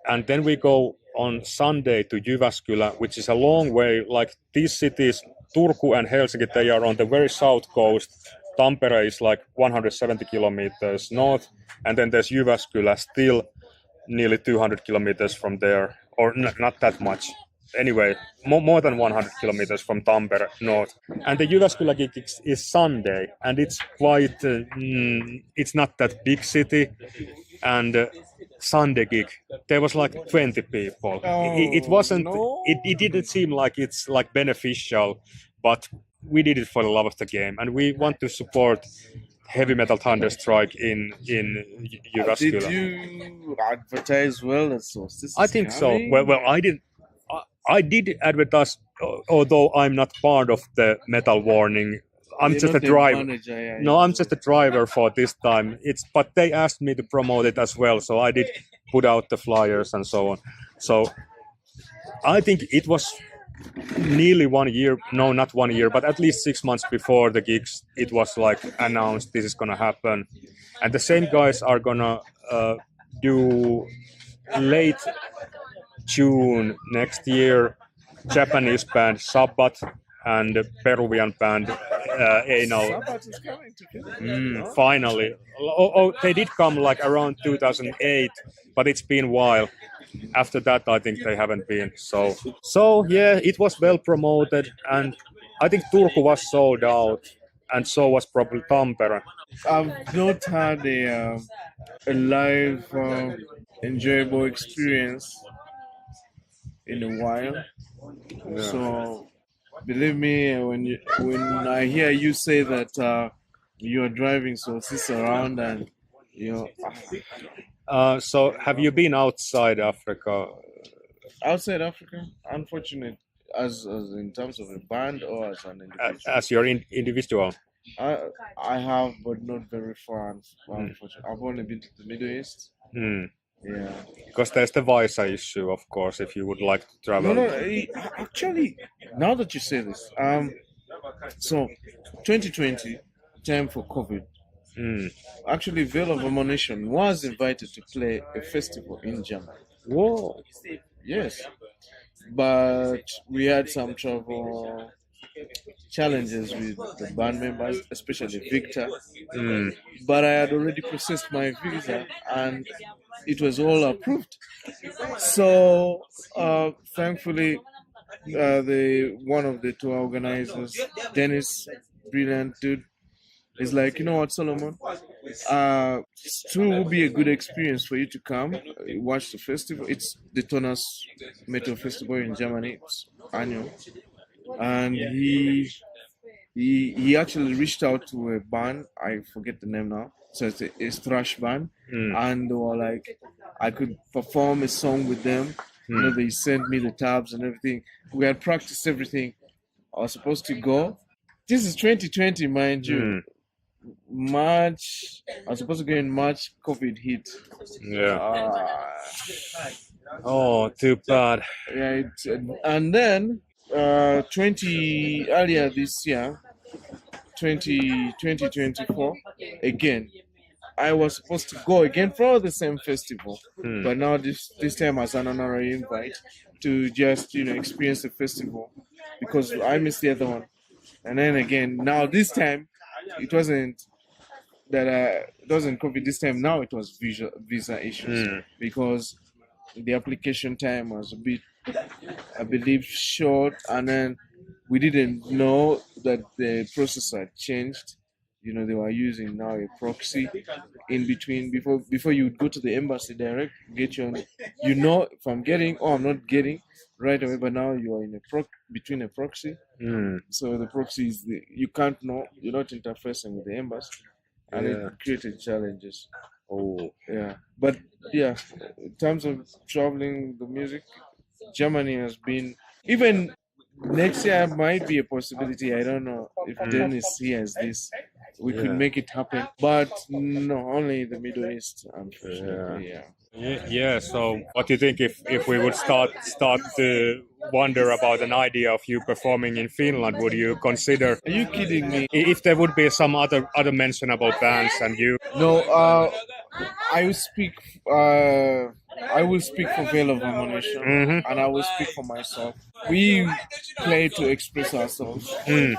and then we go on Sunday to Jyväskylä, which is a long way. Like these cities, Turku and Helsinki, they are on the very south coast. Tampere is like 170 kilometers north, and then there's Jyväskylä, still nearly 200 kilometers from there, or not that much. Anyway, more than 100 kilometers from Tampere north. And the Jyväskylä gig is Sunday, and it's quite, it's not that big city. And Sunday gig, there was like 20 people. It wasn't, no. it didn't seem like it's like beneficial, but we did it for the love of the game. And we want to support Heavy Metal Thunderstrike in Jyväskylä. Did you advertise well at Solstice? I think so. Well, I didn't. I did advertise, although I'm not part of the Metal Warning. I'm You're just not a the driver. manager, yeah, No, I'm just a driver for this time. But they asked me to promote it as well, so I did put out the flyers and so on. So I think it was nearly 1 year. No, not 1 year, but at least 6 months before the gigs. It was like announced this is gonna happen, and the same guys are gonna do late June next year, Japanese band Sabbath and Peruvian band Anal. Sabbath is coming to Finland. Finally. They did come like around 2008, but it's been a while. After that, I think they haven't been. So yeah, it was well promoted, and I think Turku was sold out, and so was probably Tampere. I've not had a live enjoyable experience in a while. Yeah. So believe me, when I hear you say that you are driving Solstice around and you know So have you been outside Africa? outside Africa, unfortunate as in terms of a band or as an individual. As your individual? I have, but not very far. Unfortunately, I've only been to the Middle East. Yeah. Because there's the visa issue, of course, if you would like to travel. No. Actually, now that you say this, so 2020, time for COVID. Actually, Vale of Amonition was invited to play a festival in Germany. Whoa. Yes, but we had some travel challenges with the band members, especially Victor. But I had already processed my visa and it was all approved. So thankfully, the one of the tour organizers, Dennis, brilliant dude, is like, you know what, Solomon, still will be a good experience for you to come watch the festival. It's the Tonus Metal Festival in Germany. It's annual, and he actually reached out to a band. I forget the name now. so it's thrash band, and they were like, I could perform a song with them. You know, they sent me the tabs and everything. We had practiced everything. I was supposed to go. This is 2020, mind you. March. I was supposed to go in March. COVID hit. Yeah. Oh, too bad. Yeah, and then 20 earlier this year, 2024, again. I was supposed to go again for the same festival, but now this time as an honorary invite to just experience the festival because I missed the other one. And then again, now this time it wasn't that it wasn't COVID this time. Now it was visa issues because the application time was a bit, I believe, short, and then we didn't know that the process had changed. They were using now a proxy in between before you would go to the embassy direct, get your, if I'm getting or I'm not getting right away. But now you are in between a proxy, so the proxy is you can't know, you're not interfacing with the embassy, and it created challenges. Oh, Yeah, but yeah, in terms of traveling the music, Germany has been, even next year might be a possibility. I don't know if Dennis hears this. We could make it happen, but no, only the Middle East, unfortunately. Yeah. So, what do you think if we would start to wonder about an idea of you performing in Finland? Would you consider? Are you kidding me? If there would be some other mentionable bands and you? No, I will speak. I will speak for Vale of Amonition, and I will speak for myself. We play to express ourselves, and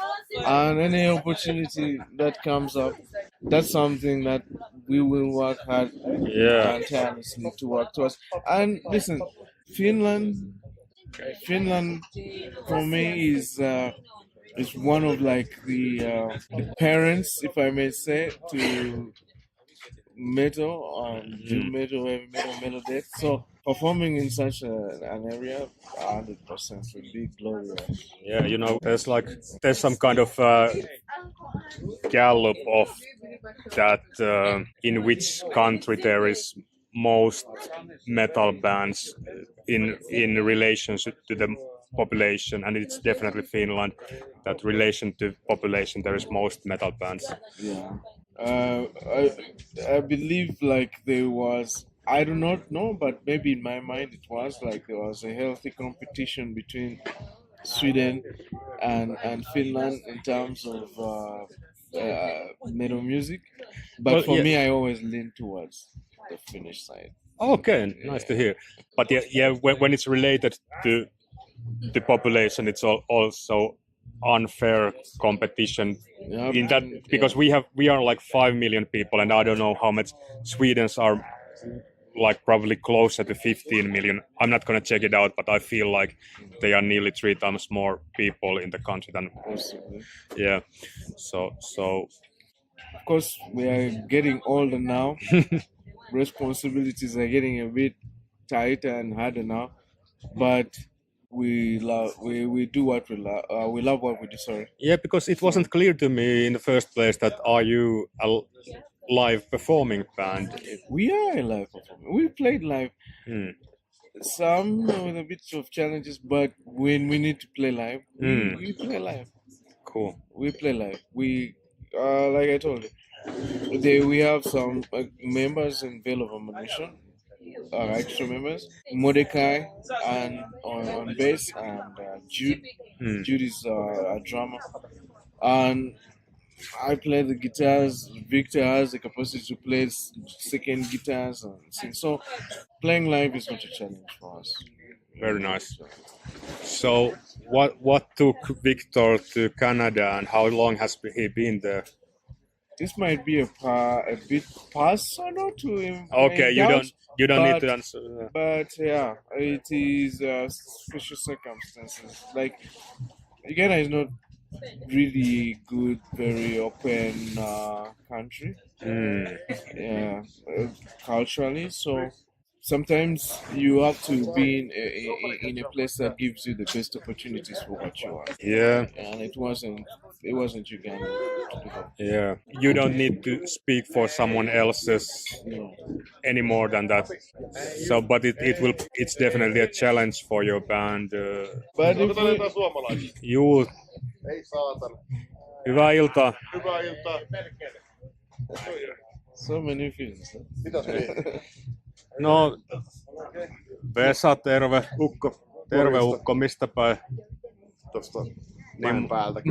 any opportunity that comes up, that's something that we will work hard and tirelessly to work towards. And listen, Finland for me is one of like the parents, if I may say, to metal, doom metal, heavy metal, death. So performing in such an area, 100% would be glorious. Yeah, there's some kind of gallop of that in which country there is most metal bands in relationship to the population, and it's definitely Finland. That relation to population, there is most metal bands. Yeah. I believe like there was, I do not know, but maybe in my mind it was like there was a healthy competition between Sweden and Finland in terms of metal music. But for me, I always lean towards the Finnish side. Okay, nice to hear. But when it's related to the population, it's also unfair competition in that, because we are like 5 million people, and I don't know how much Sweden's are, like probably closer to 15 million. I'm not gonna check it out, but I feel like they are nearly 3 times more people in the country than possibly. Yeah. So of course we are getting older now. Responsibilities are getting a bit tighter and harder now, but we do what we love. We love what we do. Sorry. Yeah, because it wasn't clear to me in the first place that are you a live performing band? We are a live performing. We played live. Some with a bit of challenges, but when we need to play live, we play live. Cool. We play live. We like I told you, we have some members in Vale of Amonition. Extra members, Mordecai and on bass, and Jude. Jude is a drummer, and I play the guitars. Victor has the capacity to play second guitars and sing. So playing live is not a challenge for us. Very nice. So what took Victor to Canada, and how long has he been there? This might be a bit personal to him. Okay, you don't need to answer. But yeah, it is special circumstances. Like Uganda is not really good, very open country. Yeah, culturally. So sometimes you have to be in a place that gives you the best opportunities for what you are. Yeah. And it wasn't Uganda to do that. Yeah. You don't need to speak for someone else's No. any more than that. So, but it's definitely a challenge for your band. But if we, Juu, hyvää iltaa. so many things. No, Vesa, terve. Terve Ukko, mistä päin? Tuosta Niin, maan päältä.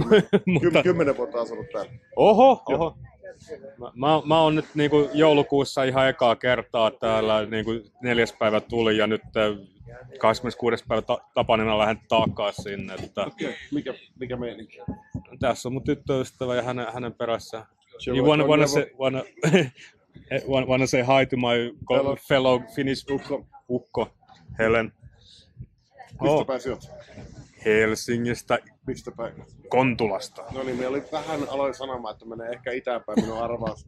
mutta, 10 vuotta asunut täällä. oho. Mä oon nyt niinku joulukuussa ihan ekaa kertaa täällä, niinku 4. päivä tuli ja nyt 26. päivä Tapanina lähden takaisin sinne. Että Mikä meininki? tässä on mun tyttöystävä ja hänen perässä. You wanna say hi to my fellow Finnish ukko Helen? Mistä päin sieltä? Helsingistä, Mistä päin? Kontulasta. No niin, me oli vähän aloin sanomaan, että menee ehkä itäänpäin minun arvaus.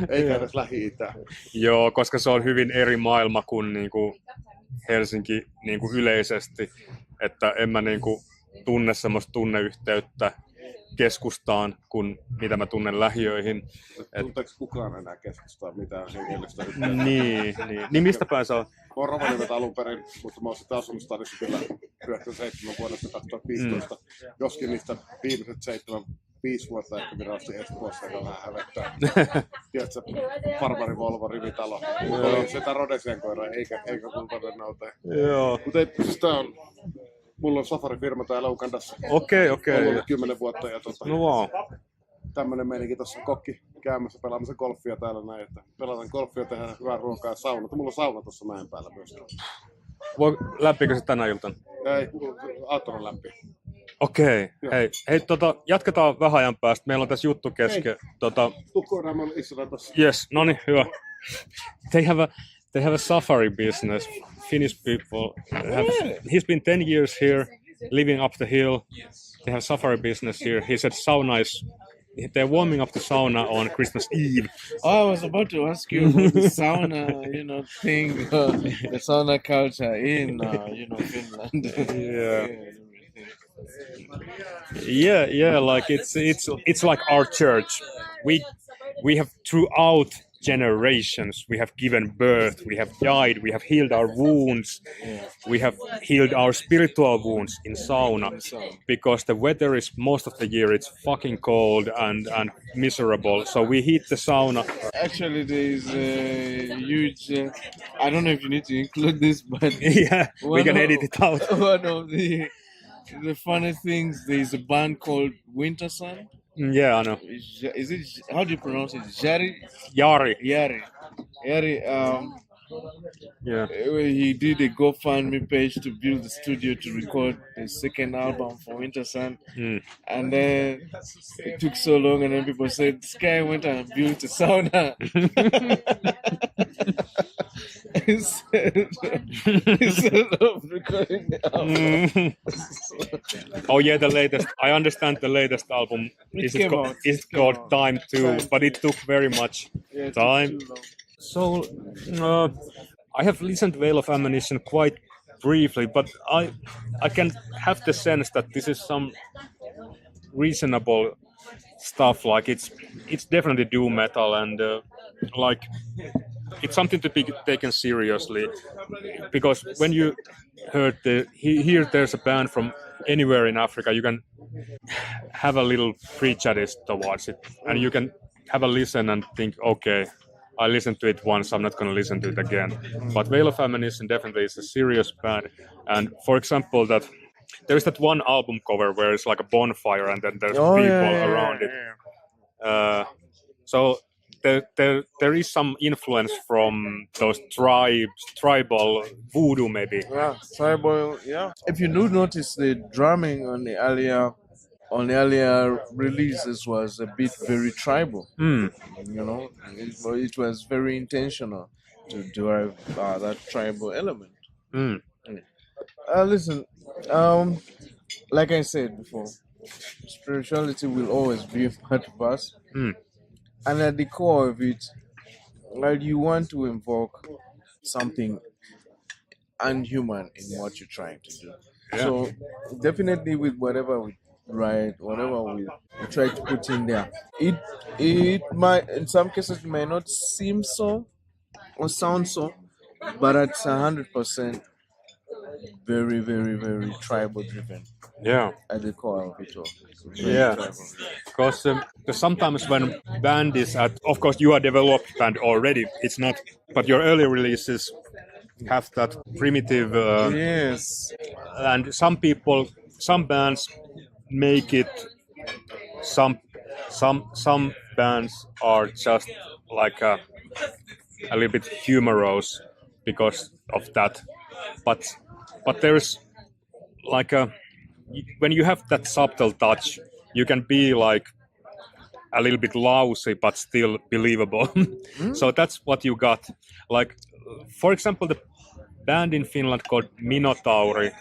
Eikä edes Lähi-Itään. Joo, koska se on hyvin eri maailma kuin niinku Helsinki niinku yleisesti. Että en mä niinku tunne semmoista tunneyhteyttä keskustaan, kuin mitä mä tunnen lähiöihin. Tunteeko kukaan enää keskustaa mitään henkilöstä yhteyttä? Niin mistä päin sä oot? Mä oon Rovaniemeltä alun perin, mutta mä oon sitten asunut Stadissa kyllä 97 vuodesta 2015. Joskin niistä viimeiset 5 vuotta ehkä virallisesti Espoossa, joka vähän hävettää. Tiedätkö, farmari Volvo rivitalo. Oli sitä Rodesian koira, eikä mun todennäköisesti. Joo. Mutta siis tää on, mulla on safarifirma täällä Ugandassa. Okei. Ollut 10 vuotta ja No wow. tämmönen meininki tossa kokki käymässä pelaamassa golfia täällä näin, että pelataan golfia, tehdään hyvää ruokaa ja sauna. Mulla on sauna tossa mäen päällä myös. Lämpikö se tänä iltana? Ei, aattona lämpi. Okei. Hei, jatketaan vähän ajan päästä. Meillä on tässä juttu kesken. Tukkoidaan, mä istutaan tossa. Yes, no niin, hyvä. They have a safari business. Finnish people he's been 10 years here, living up the hill. They have safari business here. He said sauna is. They're warming up the sauna on Christmas Eve. I was about to ask you about the sauna, thing, the sauna culture in, Finland. Yeah. Like it's like our church. We have throughout generations we have given birth, we have died, we have healed our wounds, we have healed our spiritual wounds in sauna, because the weather is most of the year it's fucking cold and miserable, so we heat the sauna. Actually, there is a huge, I don't know if you need to include this, but yeah, we can edit it out. One of the funny things, there is a band called Winter Sun. Yeah, I know. Is it, how do you pronounce it? Yari. Yeah. He did a GoFundMe page to build the studio to record the second album for Winter Sun. And then it took so long, and then people said, this guy went and built a sauna. Instead of recording the album. Oh yeah, the latest. I understand the latest album. It's called Time Too, but it took very much time. So, I have listened to Vale of Amonition quite briefly, but I can have the sense that this is some reasonable stuff. Like it's definitely doom metal, and like it's something to be taken seriously. Because when you hear there's a band from anywhere in Africa, you can have a little prejudice towards it, and you can have a listen and think, okay, I listened to it once, I'm not going to listen to it again. But Vale of Amonition definitely is a serious band. And for example, that there is that one album cover where it's like a bonfire and then there's people around it. So there is some influence from those tribal voodoo maybe. Yeah, tribal, yeah. If you do notice, the drumming on the earlier releases was a bit very tribal. It was very intentional to derive that tribal element. Listen, like I said before, spirituality will always be a part of us. And at the core of it, you want to invoke something and human in what you're trying to do. Yeah. So definitely with whatever we write, whatever we try to put in there, it might in some cases it may not seem so or sound so, but it's 100% very, very, very tribal driven Yeah. at the core of it all. Very Yeah. tribal. Because sometimes when band is at, of course, you are developed band already. It's not, but your early releases have that primitive, Yes. and some bands make it. Some bands are just like a little bit humorous because of that, but there's like when you have that subtle touch, you can be like a little bit lousy but still believable. So that's what you got. Like, for example, the band in Finland called Minotauri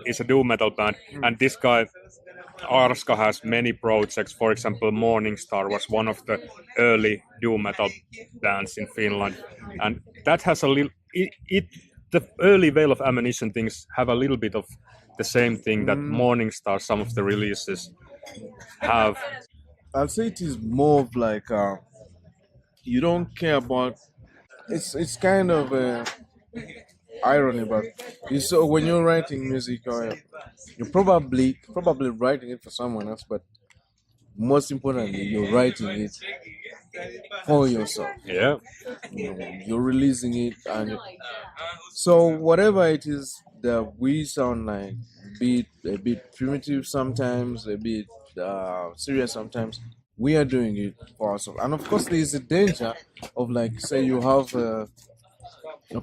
is a doom metal band, and this guy Arska has many projects. For example, Morningstar was one of the early doom metal bands in Finland, and that has a little. The early Vale of Amonition things have a little bit of the same thing that Morningstar, some of the releases have. I'll say it is more of like you don't care about. It's kind of irony, but you so when you're writing music, you're probably writing it for someone else, but most importantly, you're writing it for yourself. Yeah, You're releasing it, and so whatever it is that we sound like, be it a bit primitive sometimes, a bit serious sometimes, we are doing it for ourselves. And of course, there is a danger of like, say, you have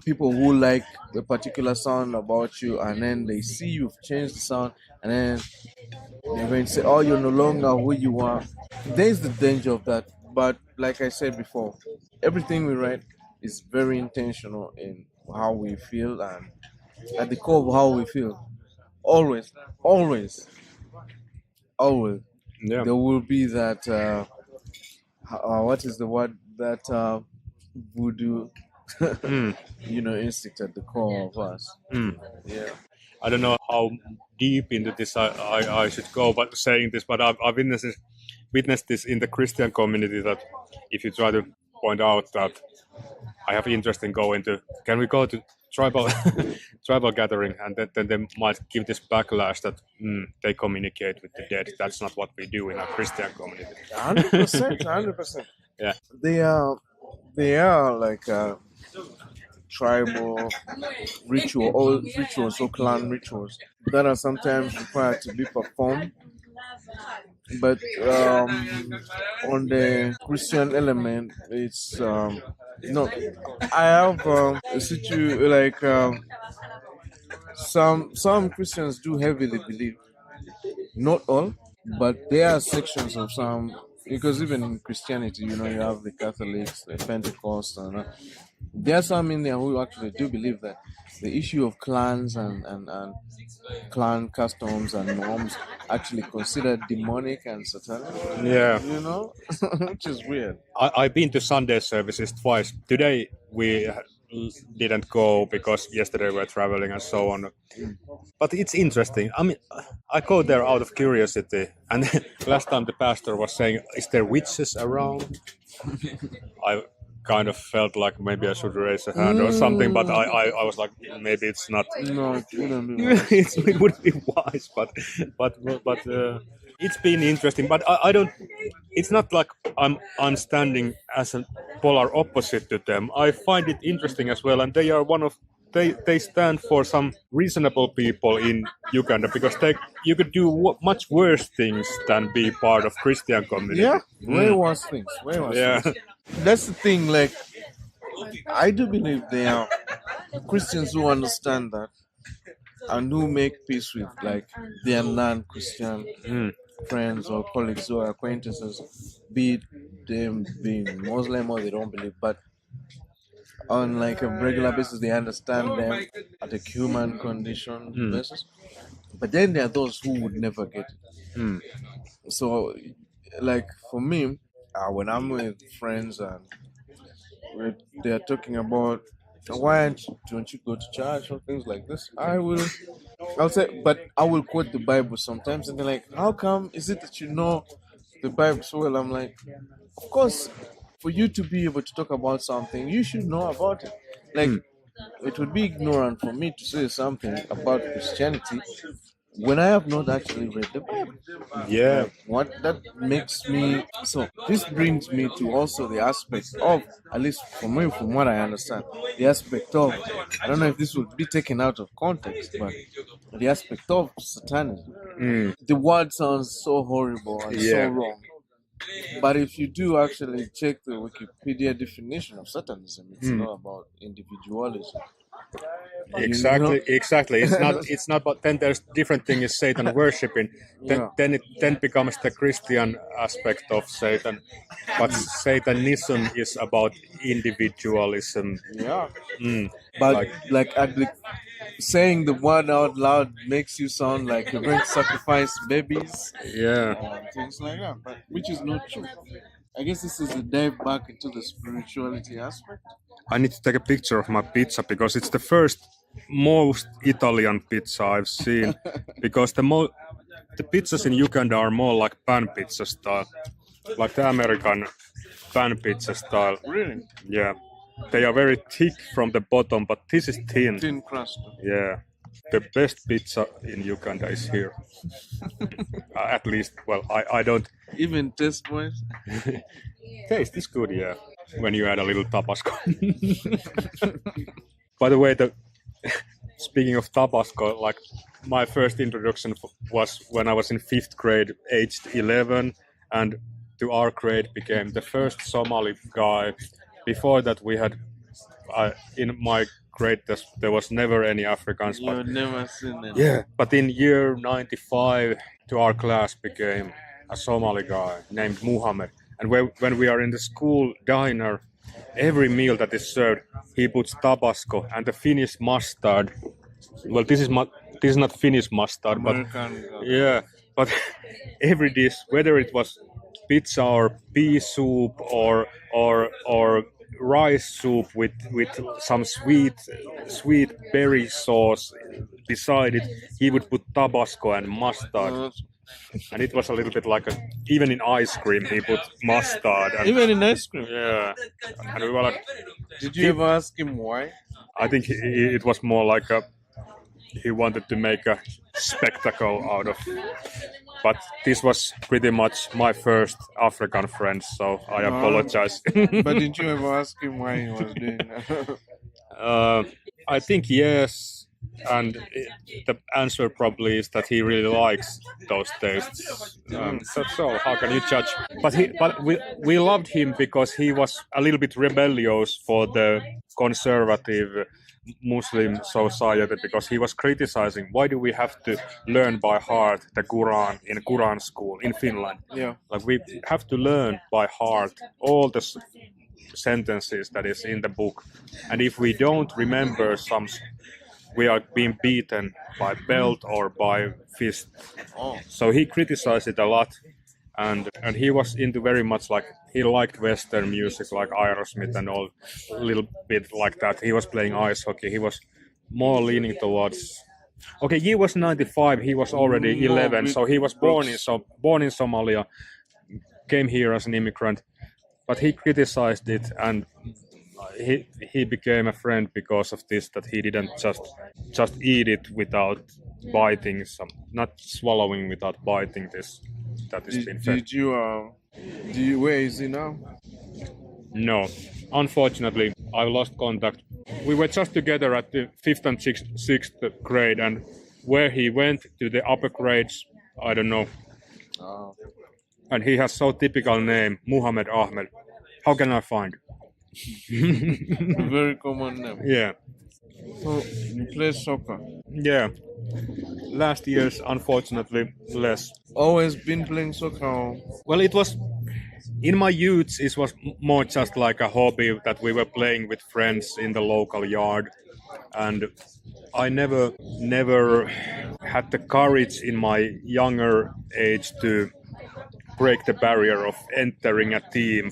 people who like a particular sound about you, and then they see you've changed the sound, and then they're going to say, "Oh, you're no longer who you are." There's the danger of that. But like I said before, everything we write is very intentional in how we feel and at the core of how we feel. Always, always, always, yeah, there will be that. What is the word that voodoo? Instinct at the core of us. Yeah. I don't know how deep into this I should go, but saying this, but I've witnessed this in the Christian community that if you try to point out that I have interest in going to, can we go to tribal tribal gathering, and then they might give this backlash that they communicate with the dead. That's not what we do in our Christian community. 100%, 100%. Yeah. They are like tribal rituals or clan rituals that are sometimes required to be performed. But on the Christian element, it's no. I have a situation like some Christians do heavily believe, not all, but there are sections of some, because even in Christianity, you have the Catholics, the Pentecost, and there are some in there who actually do believe that the issue of clans and clan customs and norms actually considered demonic and satanic. Yeah. Which is weird. I've been to Sunday services twice. Today we didn't go because yesterday we were traveling and so on. But it's interesting. I mean, I go there out of curiosity. And last time the pastor was saying, "Is there witches around?" I kind of felt like maybe I should raise a hand or something, but I was like, maybe it's not. No, it wouldn't be wise. It would be wise, but it's been interesting. But I don't. It's not like I'm standing as a polar opposite to them. I find it interesting as well, and they are one of. They stand for some reasonable people in Uganda, because you could do much worse things than be part of Christian community. Yeah, way worse things. Way worse things. That's the thing. Like, I do believe there are Christians who understand that and who make peace with like their non-Christian friends or colleagues or acquaintances, be it them being Muslim or they don't believe, but on like a regular basis they understand them at a human condition basis. But then there are those who would never get it. So like for me, when I'm with friends and they're talking about Why don't you go to church or things like this? I'll say, but I will quote the Bible sometimes, and they're like, "How come is it that you know the Bible so well?" I'm like, "Of course, for you to be able to talk about something, you should know about it. Like, it would be ignorant for me to say something about Christianity when I have not actually read the Bible. Yeah. Like, what that makes me so this brings me to also the aspect of, at least for me, from what I understand, the aspect of, I don't know if this would be taken out of context, but the aspect of Satanism. The word sounds so horrible and so Yeah. wrong. But if you do actually check the Wikipedia definition of Satanism, it's not about individualism. Exactly. It's not. But then there's different thing is Satan worshiping. Yeah. Then it becomes the Christian aspect of Satan. But Satanism is about individualism. Yeah. Mm. But saying the word out loud makes you sound like you're going to sacrifice babies Yeah. and things like that, but which is not true. I guess this is a dive back into the spirituality aspect. I need to take a picture of my pizza because it's the first most Italian pizza I've seen. Because the pizzas in Uganda are more like pan pizza style, like the American pan pizza style. Really? Yeah, they are very thick from the bottom, but this is thin. Thin crust. Yeah, the best pizza in Uganda is here. At least, well, I don't. Even taste wise. Taste is good, yeah. When you add a little Tabasco. By the way, speaking of Tabasco, like my first introduction was when I was in 5th grade, aged 11, and to our grade became the first Somali guy. Before that, we had in my grade there was never any Africans. You've never seen it. Yeah, but in year 95, to our class became a Somali guy named Muhammad. And when we are in the school diner, every meal that is served, he puts Tabasco and the Finnish mustard. Well, this is not Finnish mustard, American. yeah, but every dish, whether it was pizza or pea soup or rice soup with some sweet berry sauce beside it, he would put Tabasco and mustard. And it was a little bit like even in ice cream he put mustard. And, even in ice cream? Yeah. And we were like, did you ever ask him why? I think it was more like he wanted to make a spectacle out of. But this was pretty much my first African friend, so I apologize. But did you ever ask him why he was doing that? I think yes. And the answer probably is that he really likes those tastes. That's all. How can you judge? But we loved him because he was a little bit rebellious for the conservative Muslim society, because he was criticizing why do we have to learn by heart the Quran in Quran school in Finland. Yeah. Like we have to learn by heart all the sentences that is in the book, and if we don't remember some, we are being beaten by belt or by fist. So he criticized it a lot, and he was into very much like he liked Western music like Aerosmith and all, a little bit like that. He was playing ice hockey. He was more leaning towards. Okay, he was 95. He was already 11, so he was born in Somalia, came here as an immigrant, but he criticized it and. He became a friend because of this, that he didn't just eat it without biting not swallowing without biting this that is been fed. Where is he now? No, unfortunately I lost contact. We were just together at the 5th and 6th grade, and where he went to the upper grades, I don't know. And he has so typical name, Muhammad Ahmed. How can I find? A very common name. Yeah. So you play soccer? Yeah. Last year's, unfortunately, less. Always been playing soccer? Well, it was in my youth. It was more just like a hobby that we were playing with friends in the local yard, and I never had the courage in my younger age to break the barrier of entering a team.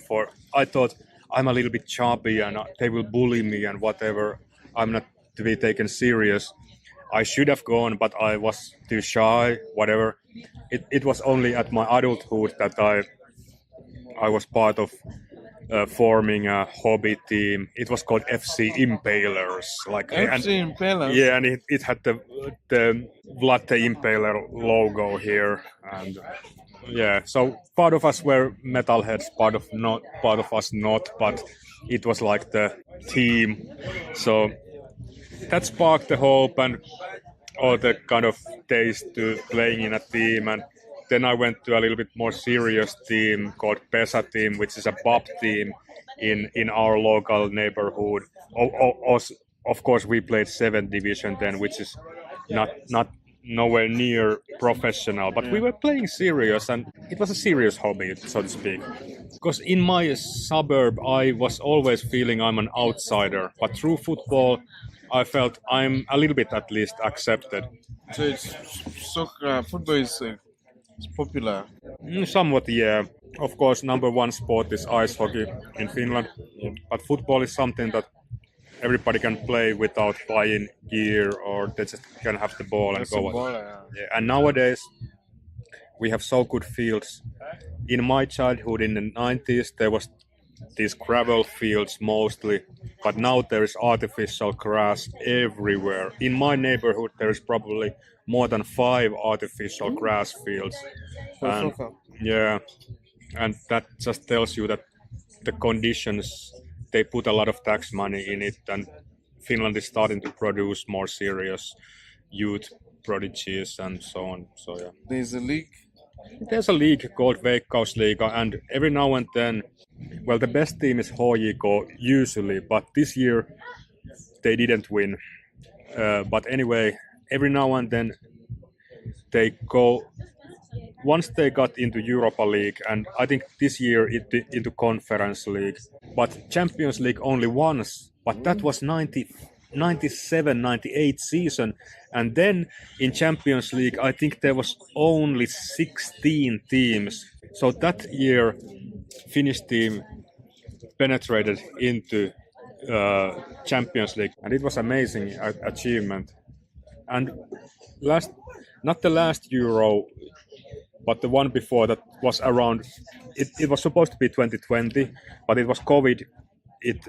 I thought I'm a little bit chubby and they will bully me and whatever. I'm not to be taken serious. I should have gone, but I was too shy, whatever. It was only at my adulthood that I was part of forming a hobby team. It was called FC Impalers. FC Impalers? Yeah, and it had the Vlad the Impaler logo here. And yeah, so part of us were metalheads, part of us not, but it was like the team. So that sparked the hope and all the kind of taste to playing in a team. And then I went to a little bit more serious team called PESA team, which is a pub team in our local neighborhood. Of course, we played 7th division then, which is not nowhere near professional, but we were playing serious, and it was a serious hobby, so to speak. Because in my suburb, I was always feeling I'm an outsider, but through football, I felt I'm a little bit at least accepted. So it's soccer, football is it's popular. Somewhat, yeah. Of course, number one sport is ice hockey in Finland, but football is something that everybody can play without buying gear, or they just can have the ball and go. Yeah. And nowadays, we have so good fields. In my childhood, in the 90s, there was these gravel fields mostly, but now there is artificial grass everywhere. In my neighborhood, there is probably more than 5 artificial grass fields. And, yeah, and that just tells you that the conditions, they put a lot of tax money in it, and Finland is starting to produce more serious youth prodigies and so on. So yeah, there's a league. There's a league called Veikkausliiga, and every now and then, well, the best team is HJK usually, but this year they didn't win. But anyway, every now and then they go. Once they got into Europa League, and I think this year into Conference League, but Champions League only once. But that was 97-98 season, and then in Champions League I think there was only 16 teams. So that year Finnish team penetrated into Champions League, and it was amazing achievement. And not the last Euro, but the one before that was around, it was supposed to be 2020, but it was COVID. It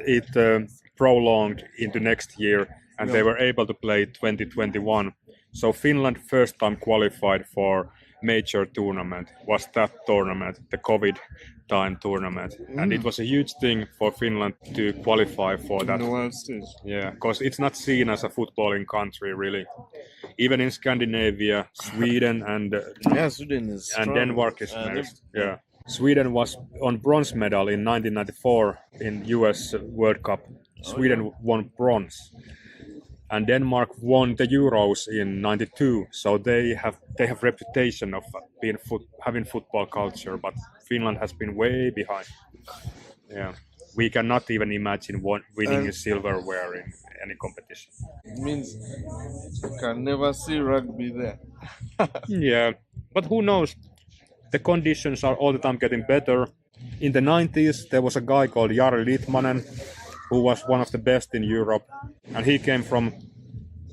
prolonged into next year, and they were able to play 2021. So Finland first time qualified for major tournament was that tournament, the COVID time tournament. And it was a huge thing for Finland to qualify for that. In the world stage. Yeah, because it's not seen as a footballing country really. Even in Scandinavia, Sweden and Sweden is and strong. Denmark is next. Yeah. Sweden was on bronze medal in 1994 in US World Cup. Sweden won bronze, and Denmark won the Euros in '92. So they have reputation of being having football culture, but Finland has been way behind. Yeah, we cannot even imagine winning silverware in any competition. It means you can never see rugby there. Yeah, but who knows? The conditions are all the time getting better. In the 90s, there was a guy called Jari Litmanen, who was one of the best in Europe. And he came from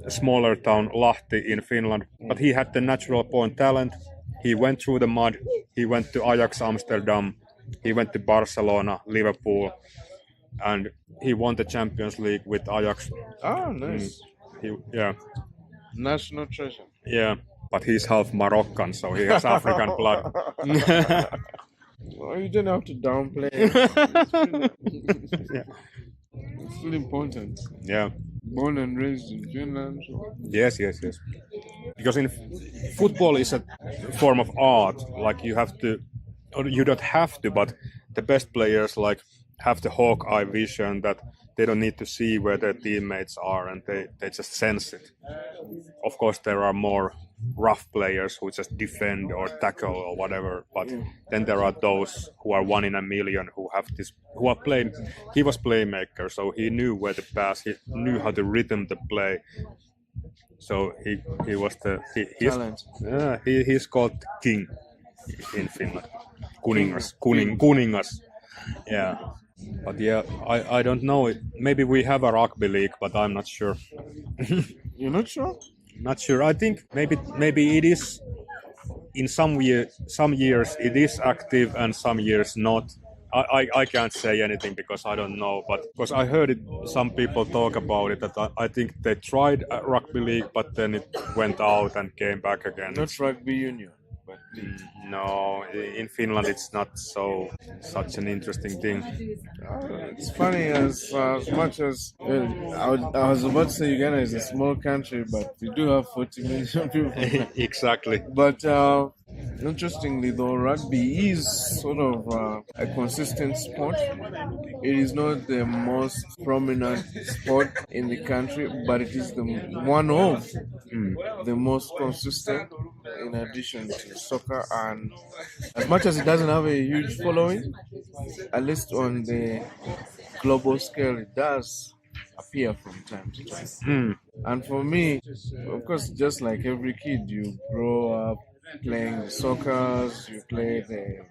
a smaller town, Lahti, in Finland. But he had the natural born talent. He went through the mud. He went to Ajax Amsterdam. He went to Barcelona, Liverpool. And he won the Champions League with Ajax. Oh, nice. Yeah. National treasure. Yeah. But he's half Moroccan, so he has African blood. Well, you don't have to downplay it. It's still important. Yeah. Born and raised in Finland. So. Yes. Because in football is a form of art. Like you have to, or you don't have to, but the best players like have the hawk eye vision that they don't need to see where their teammates are, and they just sense it. Of course, there are more rough players who just defend or tackle or whatever, but then there are those who are 1 in a million who have this, who are playing. He was playmaker, so he knew where to pass, he knew how to rhythm the play. So he was he's called king in Finland. Kuningas. Yeah. But yeah, I don't know. Maybe we have a rugby league, but I'm not sure. You're not sure? Not sure. I think maybe it is in some years it is active and some years not. I can't say anything because I don't know, but because I heard it, some people talk about it that I think they tried a rugby league, but then it went out and came back again. Not rugby union, but No, in Finland it's not such an interesting thing. it's funny as much as I was about to say Uganda is a small country, but we do have 40 million people. Exactly. But interestingly, though, rugby is sort of a consistent sport. It is not the most prominent sport in the country, but it is one of the most consistent, in addition to soccer. And as much as it doesn't have a huge following, at least on the global scale, it does appear from time to time. And for me, of course, just like every kid, you grow up playing the soccers, you play the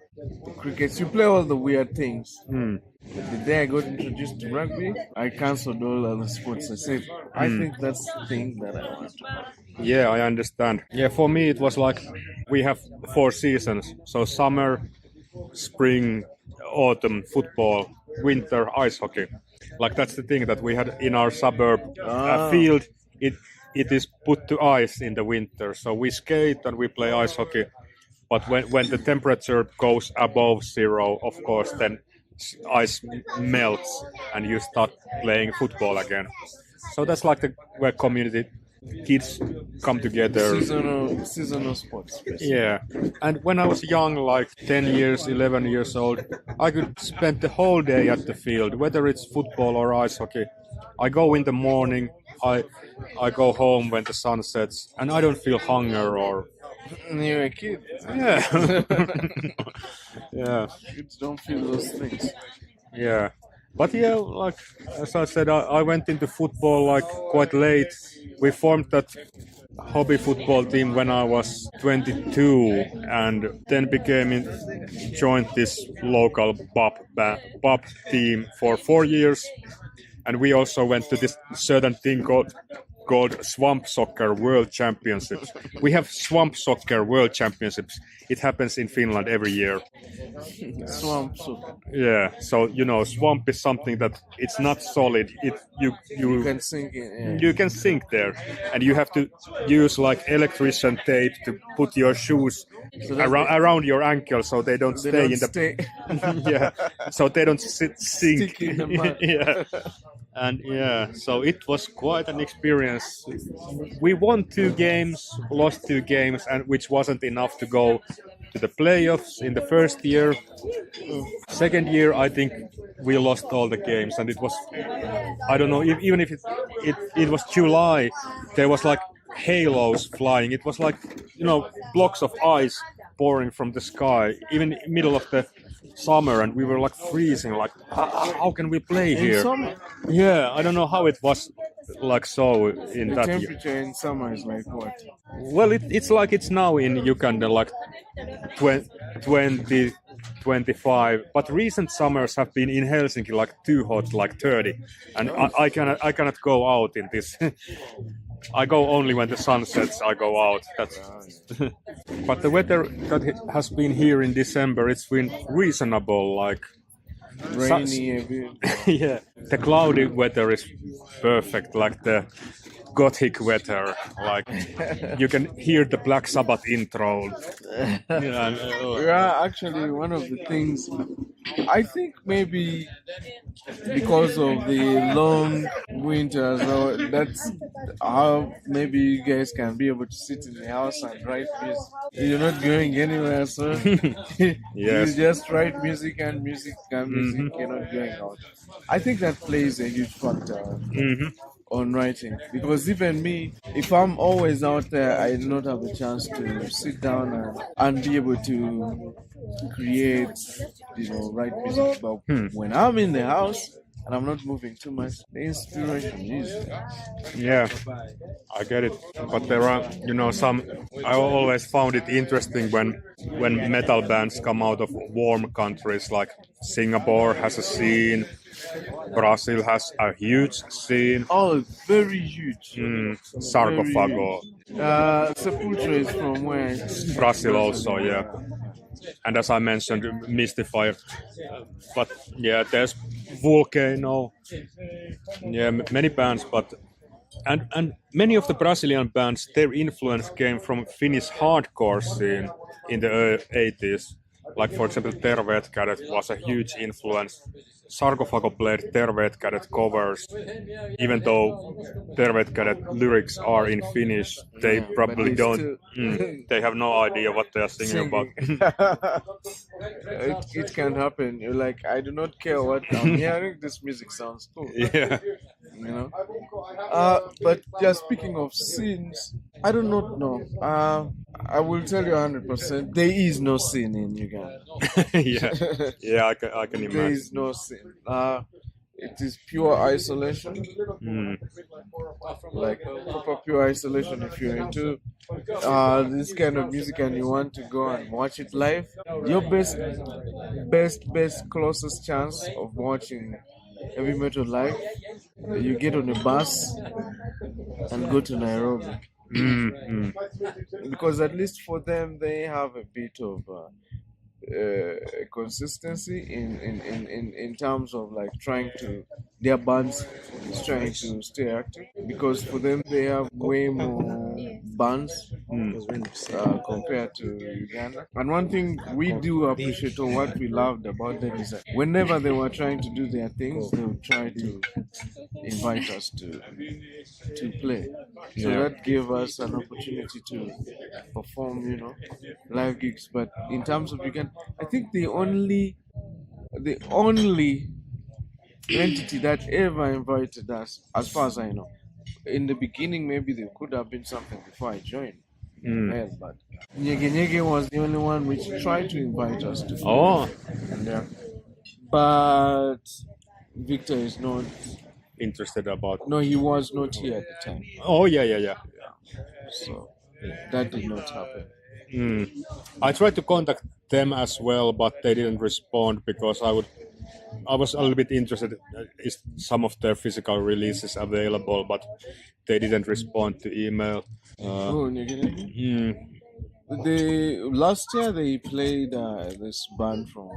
crickets, you play all the weird things. But the day I got introduced to rugby, I cancelled all other sports. I said, I think that's the thing that I want to do. Yeah, I understand. Yeah, for me it was like we have 4 seasons. So summer, spring, autumn, football, winter, ice hockey. Like that's the thing that we had in our suburb field. It is put to ice in the winter. So we skate and we play ice hockey. But when the temperature goes above 0, of course, then ice melts and you start playing football again. So that's like where community kids come together. Seasonal sports. Basically. Yeah. And when I was young, like 10 years, 11 years old, I could spend the whole day at the field, whether it's football or ice hockey. I go in the morning, I go home when the sun sets, and I don't feel hunger or... You're a kid. Yeah. Yeah. Kids don't feel those things. Yeah. But yeah, like as I said, I went into football like quite late. We formed that hobby football team when I was 22, and then joined this local pub team for 4 years. And we also went to this certain thing called Swamp Soccer World Championships. We have Swamp Soccer World Championships. It happens in Finland every year. Swamp soccer. Yeah, so swamp is something that it's not solid. You can sink in. Yeah. You can sink there, and you have to use like electrician tape to put your shoes around your ankle so they don't stay in the yeah, so they don't sink. Stick in the mud. Yeah. And yeah, so it was quite an experience. We won 2 games, lost 2 games, and which wasn't enough to go to the playoffs in the first year. Second year, I think we lost all the games, and it was, I don't know, even if it was July, there was like halos flying. It was like, blocks of ice pouring from the sky, even in the middle of the summer, and we were like freezing, like how can we play here? In summer? Yeah, I don't know how it was like so in the that temperature year. In summer is like what? Well, it's like it's now in Uganda, like 20, 25, but recent summers have been in Helsinki like too hot, like 30, and I cannot go out in this. I go only when the sun sets. I go out. But the weather that has been here in December, it's been reasonable. Like rainy a bit. Yeah, the cloudy weather is perfect. Like the gothic weather. Like you can hear the Black Sabbath intro. Yeah, actually, one of the things I think maybe because of the long winters, that's how maybe you guys can be able to sit in the house and write music. You're not going anywhere, so yes. You just write music and music and music. You're not going out. I think that plays a huge factor on writing, because even me, if I'm always out there, I do not have a chance to sit down and be able to create, write music. But when I'm in the house and I'm not moving too much, the inspiration is there. Yeah, I get it. But there are, some. I always found it interesting when metal bands come out of warm countries like Singapore has a scene. Brazil has a huge scene. Oh, very huge. Sarcophago. Sepultura is from where? Brazil also, yeah. And as I mentioned, Mystifier. But yeah, there's Volcano. Yeah, many bands, but and many of the Brazilian bands, their influence came from Finnish hardcore scene in the 80s. Like for example, Terveet Kädet was a huge influence. Sarcophago played Terveet Kädet covers, even though Terveet Kädet lyrics are in Finnish. They probably but they don't. still- They have no idea what they are singing about. it can happen. You're like, I do not care what I'm hearing. This music sounds cool. Yeah. You know. But yeah, speaking of scenes, I do not know. I will tell you 100%. There is no scene in Uganda. yeah, I can There imagine. is no scene. It is pure isolation. Like proper pure isolation. If you're into this kind of music and you want to go and watch it live, your best closest chance of watching heavy metal live, you get on a bus and go to Nairobi. Because at least for them, they have a bit of consistency in terms of like trying to their bands is trying to stay active, because for them they have way more bands compared to Uganda. And one thing we do appreciate, or what we loved about them, is that whenever they were trying to do their things, they would try to invite us to play. So that gave us an opportunity to perform, live gigs. But in terms of Uganda, I think the only entity that ever invited us, as far as I know, in the beginning maybe there could have been something before I joined. Well, but Nyege Nyege was the only one which tried to invite us to. Oh, Yeah. But Victor is not. interested about. No, he was not here at the time, Oh, yeah. so that did not happen. I tried to contact them as well, but they didn't respond because I was a little bit interested. Is some of their physical releases available? But they didn't respond to email. Oh, Nyege Nyege. Last year they played this band from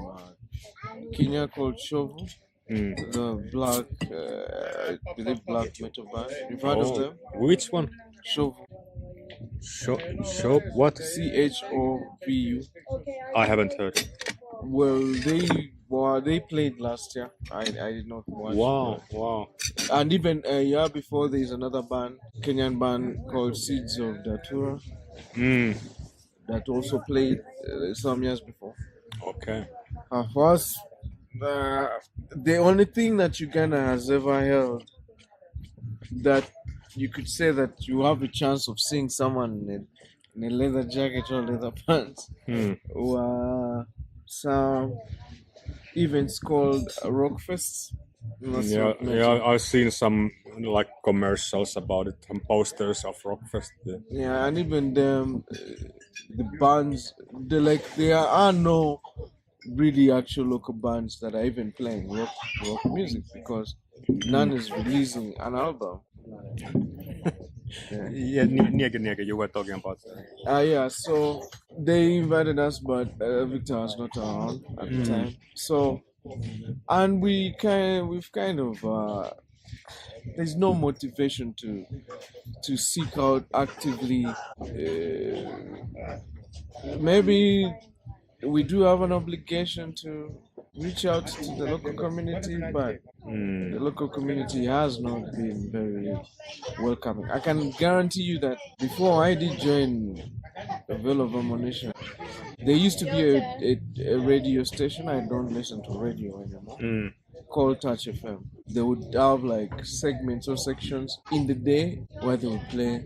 Kenya called Shovu. The black, I believe black metal band. You've heard of them? Which one? Shovu. Show what? CHOVU. I haven't heard. Well, they played last year. I did not watch. Wow. And even a year before, there is another band, Kenyan band called Seeds of Datura, that also played some years before. Okay. For us, the only thing that Uganda has ever held that you could say that you have a chance of seeing someone in a leather jacket or leather pants were some events called rock fests. Yeah, I've seen some like commercials about it, some posters of Rockfest. Yeah, and even the bands, there are no really actual local bands that are even playing rock music, because none is releasing an album. Yeah, Nyege, you were talking about. Yeah, so they invited us, but Victor was not around at the time. So, and we've kind of there's no motivation to seek out actively. Maybe we do have an obligation to reach out to the local community, but the local community has not been very welcoming. I can guarantee you that before I did join the Vale of Amonition, there used to be a radio station. I don't listen to radio anymore. Called Touch FM. They would have like segments or sections in the day where they would play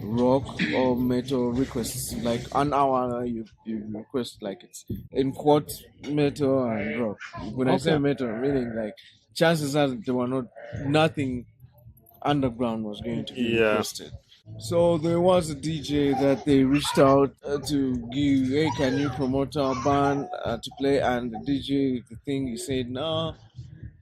rock or metal requests, like an hour you request, like it's in quotes metal and rock. When I say metal, meaning like chances are there were nothing underground was going to be requested. So there was a DJ that they reached out to give, hey, can you promote our band to play? And the DJ, the thing, he said, no,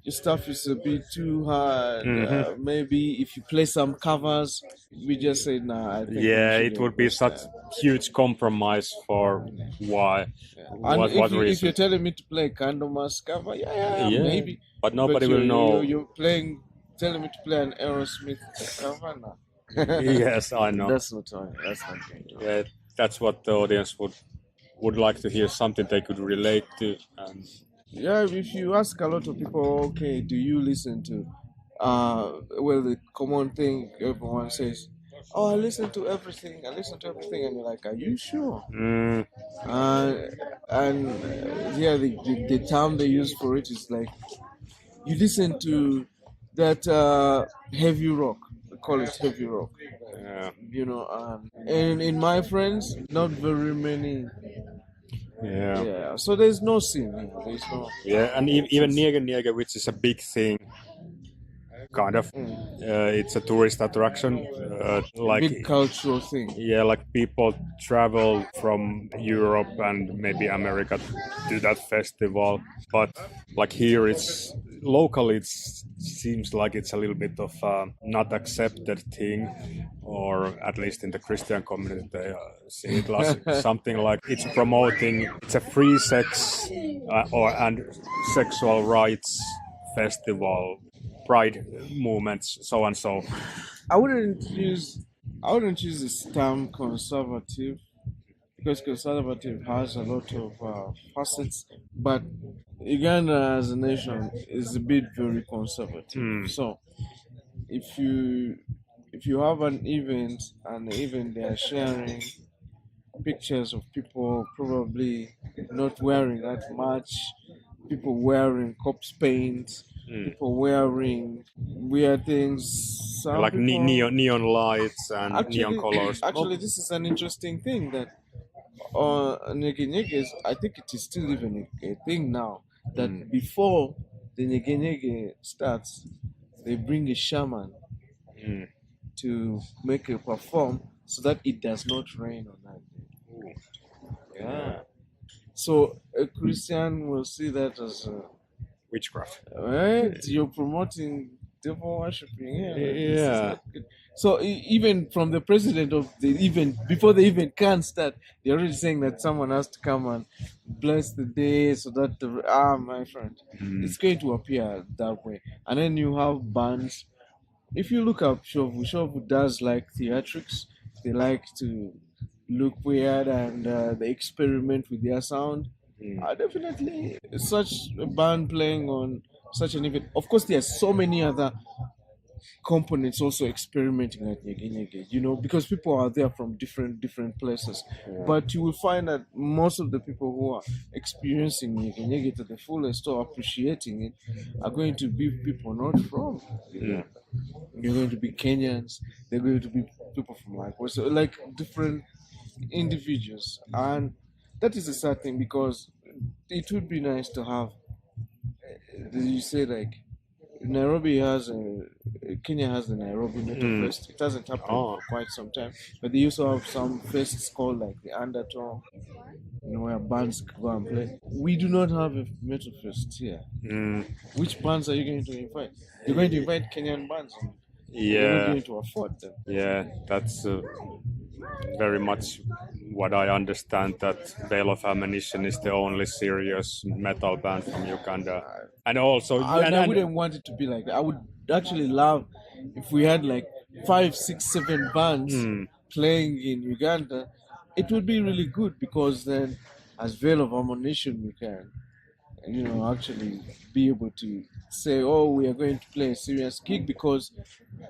your stuff is a bit too hard. Hmm. Maybe if you play some covers, we just said, nah, I think we Yeah, it shouldn't would be waste such time. huge compromise for why. Yeah. And What if you're reason? telling me to play Candlemas cover, yeah, Yeah, maybe. but But nobody will know. you're playing, telling me to play an Aerosmith cover now. Yes, I know. That's not right. That's not going to Yeah, that's what the audience would like to hear, something they could relate to. And Yeah, if you ask a lot of people, okay, do you listen to, well, the common thing everyone says, oh, I listen to everything, and you're like, are you sure? Uh, and yeah, the term they use for it is like, you listen to that heavy rock, we call it heavy rock, yeah, and in my friends, not very many. yeah, Yeah, so there's no scene here. There's no. yeah, and even Niege Niege, which is a big thing, kind of. It's a tourist attraction, like Big cultural thing. yeah, like people travel from Europe and maybe America to that festival. But like here, it's locally, it seems like it's a little bit of a not accepted thing, or at least in the Christian community, they see it as something like it's promoting. It's a free sex and sexual rights festival, pride movements, so and so. I wouldn't use the term conservative because conservative has a lot of facets, but Uganda as a nation is a bit very conservative. So if you have an event and even they are sharing pictures of people probably not wearing that much, people wearing corpse paint, people wearing weird things. Some Like people, neon lights and neon colors. Actually, this is an interesting thing that Nyege Nyeges, I think it is still even a thing now, that before the Nyege Nyege starts, they bring a shaman to make a perform so that it does not rain on that day. Yeah. So a Christian will see that as Witchcraft. right. You're promoting devil worshipping. Yeah. This is Yeah. not good. So even from the president of the event, before the event can start, they're already saying that someone has to come and bless the day so that my friend, it's going to appear that way. And then you have bands. If you look up Shovu does like theatrics. They like to look weird and they experiment with their sound. Definitely, such a band playing on such an event. Of course, there are so many other components also experimenting at Nyege Nyege, because people are there from different places. But you will find that most of the people who are experiencing Nyege Nyege to the fullest or appreciating it are going to be people not from. They're going to be Kenyans. They're going to be people from like different individuals, and that is a sad thing because it would be nice to have. You say like Nairobi has Kenya has the Nairobi Metal Fest. It hasn't happened for quite some time, but they used to have some fests called like the Undertone, where bands go and play. We do not have a metal fest here. Which bands are you going to invite? You're going to invite Kenyan bands. You're not Yeah, going to afford them. yeah, that's very much what I understand. That Vale of Amonition is the only serious metal band from Uganda, and also I wouldn't want it to be like that. I would actually love if we had like 5, 6, 7 bands playing in Uganda. It would be really good because then, as Vale of Ammunition, we can, actually be able to say, oh, we are going to play a serious gig because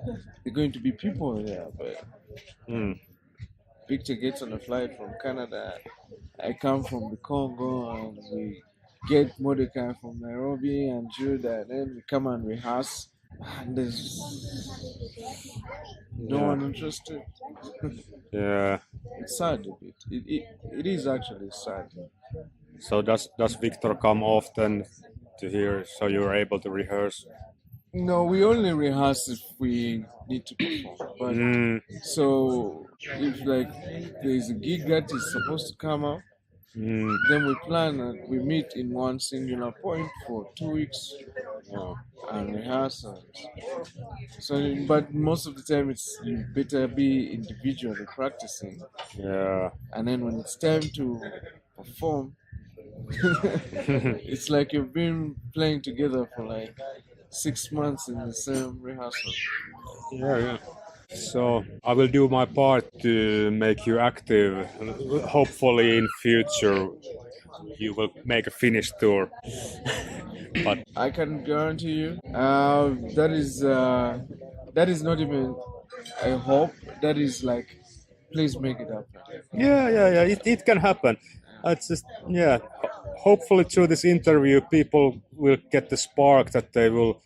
there are going to be people there. But Victor gets on a flight from Canada. I come from the Congo, and we get Mordecai from Nairobi and Judah, and then we come and rehearse. And there's no one interested. yeah. It's sad a bit. It is actually sad. So does Victor come often to here? So you're able to rehearse? No, we only rehearse if we need to perform. But so if like there's a gig that is supposed to come out, then we plan and we meet in one singular point for 2 weeks and rehearsals. So, but most of the time it's you better be individually practicing. Yeah. And then when it's time to perform, it's like you've been playing together for like 6 months in the same rehearsal. Yeah. So I will do my part to make you active. Hopefully in future you will make a Finnish tour. But I can guarantee you, that is not even a hope. That is like, please make it happen. yeah. It can happen. It's just hopefully through this interview people will get the spark that they will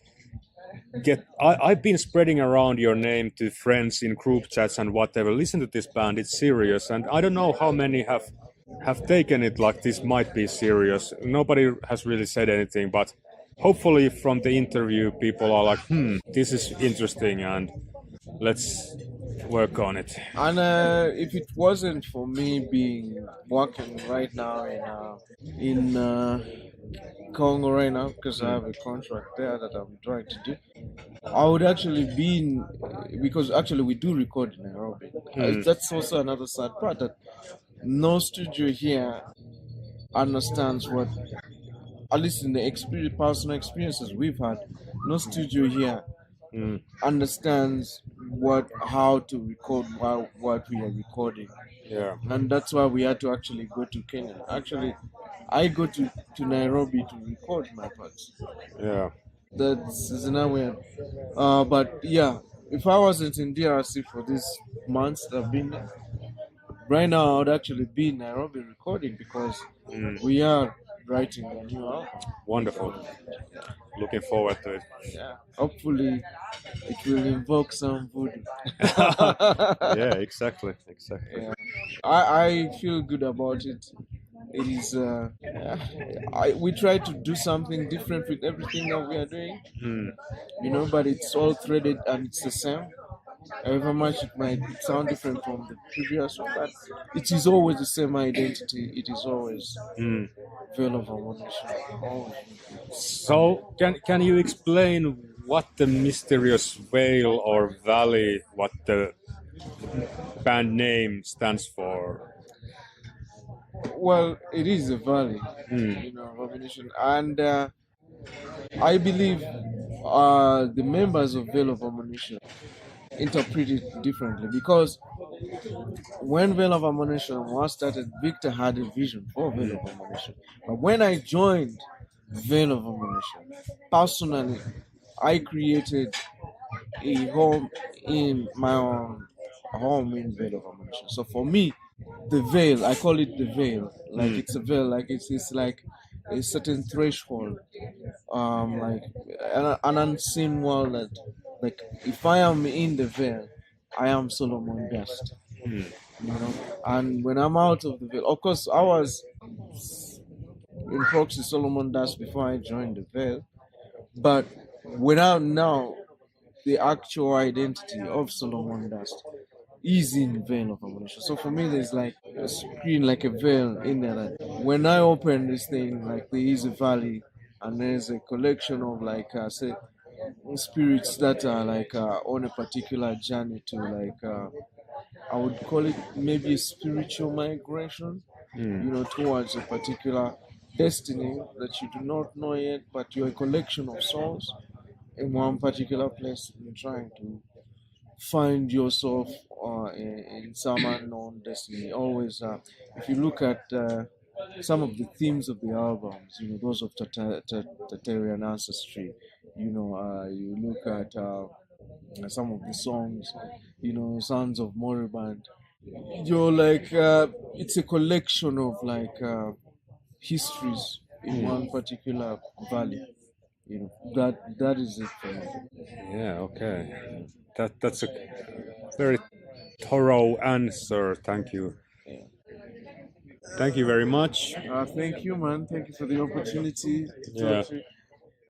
get. I've been spreading around your name to friends in group chats and whatever. Listen to this band, it's serious, and I don't know how many have taken it like this might be serious. Nobody has really said anything, but hopefully from the interview people are like, this is interesting and let's work on it. And if it wasn't for me being working right now in Congo right now, because I have a contract there that I'm trying to do, I would actually be in, because actually we do record in Nairobi. That's also another sad part, that no studio here understands what, at least in the personal experiences we've had, no studio here understands how to record what we are recording. Yeah. And that's why we had to actually go to Kenya. Actually, I go to Nairobi to record my parts. Yeah. That's weird. But yeah, if I wasn't in DRC for these months that I've been there, right now I would actually be in Nairobi recording, because we are writing a new album. Wonderful. Looking forward to it. Yeah. Hopefully it will invoke some voodoo. Yeah, exactly. Yeah. I feel good about it. It is we try to do something different with everything that we are doing, but it's all threaded and it's the same. However much it might sound different from the previous one, but it is always the same identity. It is always Vale of Amonition. Always. So can you explain what the mysterious vale or valley, what the band name stands for? Well, it is a valley, of Amonition, and I believe the members of Vale of Amonition interpret it differently, because when Vale of Amonition was started, Victor had a vision for Vale of Amonition. But when I joined Vale of Amonition, personally, I created a home in my own home in Vale of Amonition. So for me, the veil, I call it the veil. Like it's a veil, like it's like a certain threshold, like an unseen world that, like, if I am in the veil, I am Solomon Dust. And when I'm out of the veil, of course, I was in proxy Solomon Dust before I joined the veil, but without now, the actual identity of Solomon Dust is in Vale of Amonition. So for me, there's like a screen, like a veil in there. That when I open this thing, like there is a valley, and there's a collection of say spirits that are like on a particular journey to I would call it maybe a spiritual migration, towards a particular destiny that you do not know yet, but you're a collection of souls in one particular place, and you're trying to find yourself in some unknown destiny. Always, if you look at some of the themes of the albums, those of Tatarian ancestry, you look at some of the songs, Sons of Moribund, you're like, it's a collection of histories in one particular valley. That is it for me. Yeah, okay. That's a very thorough answer. Thank you. Thank you very much. Thank you, man. Thank you for the opportunity to talk to you.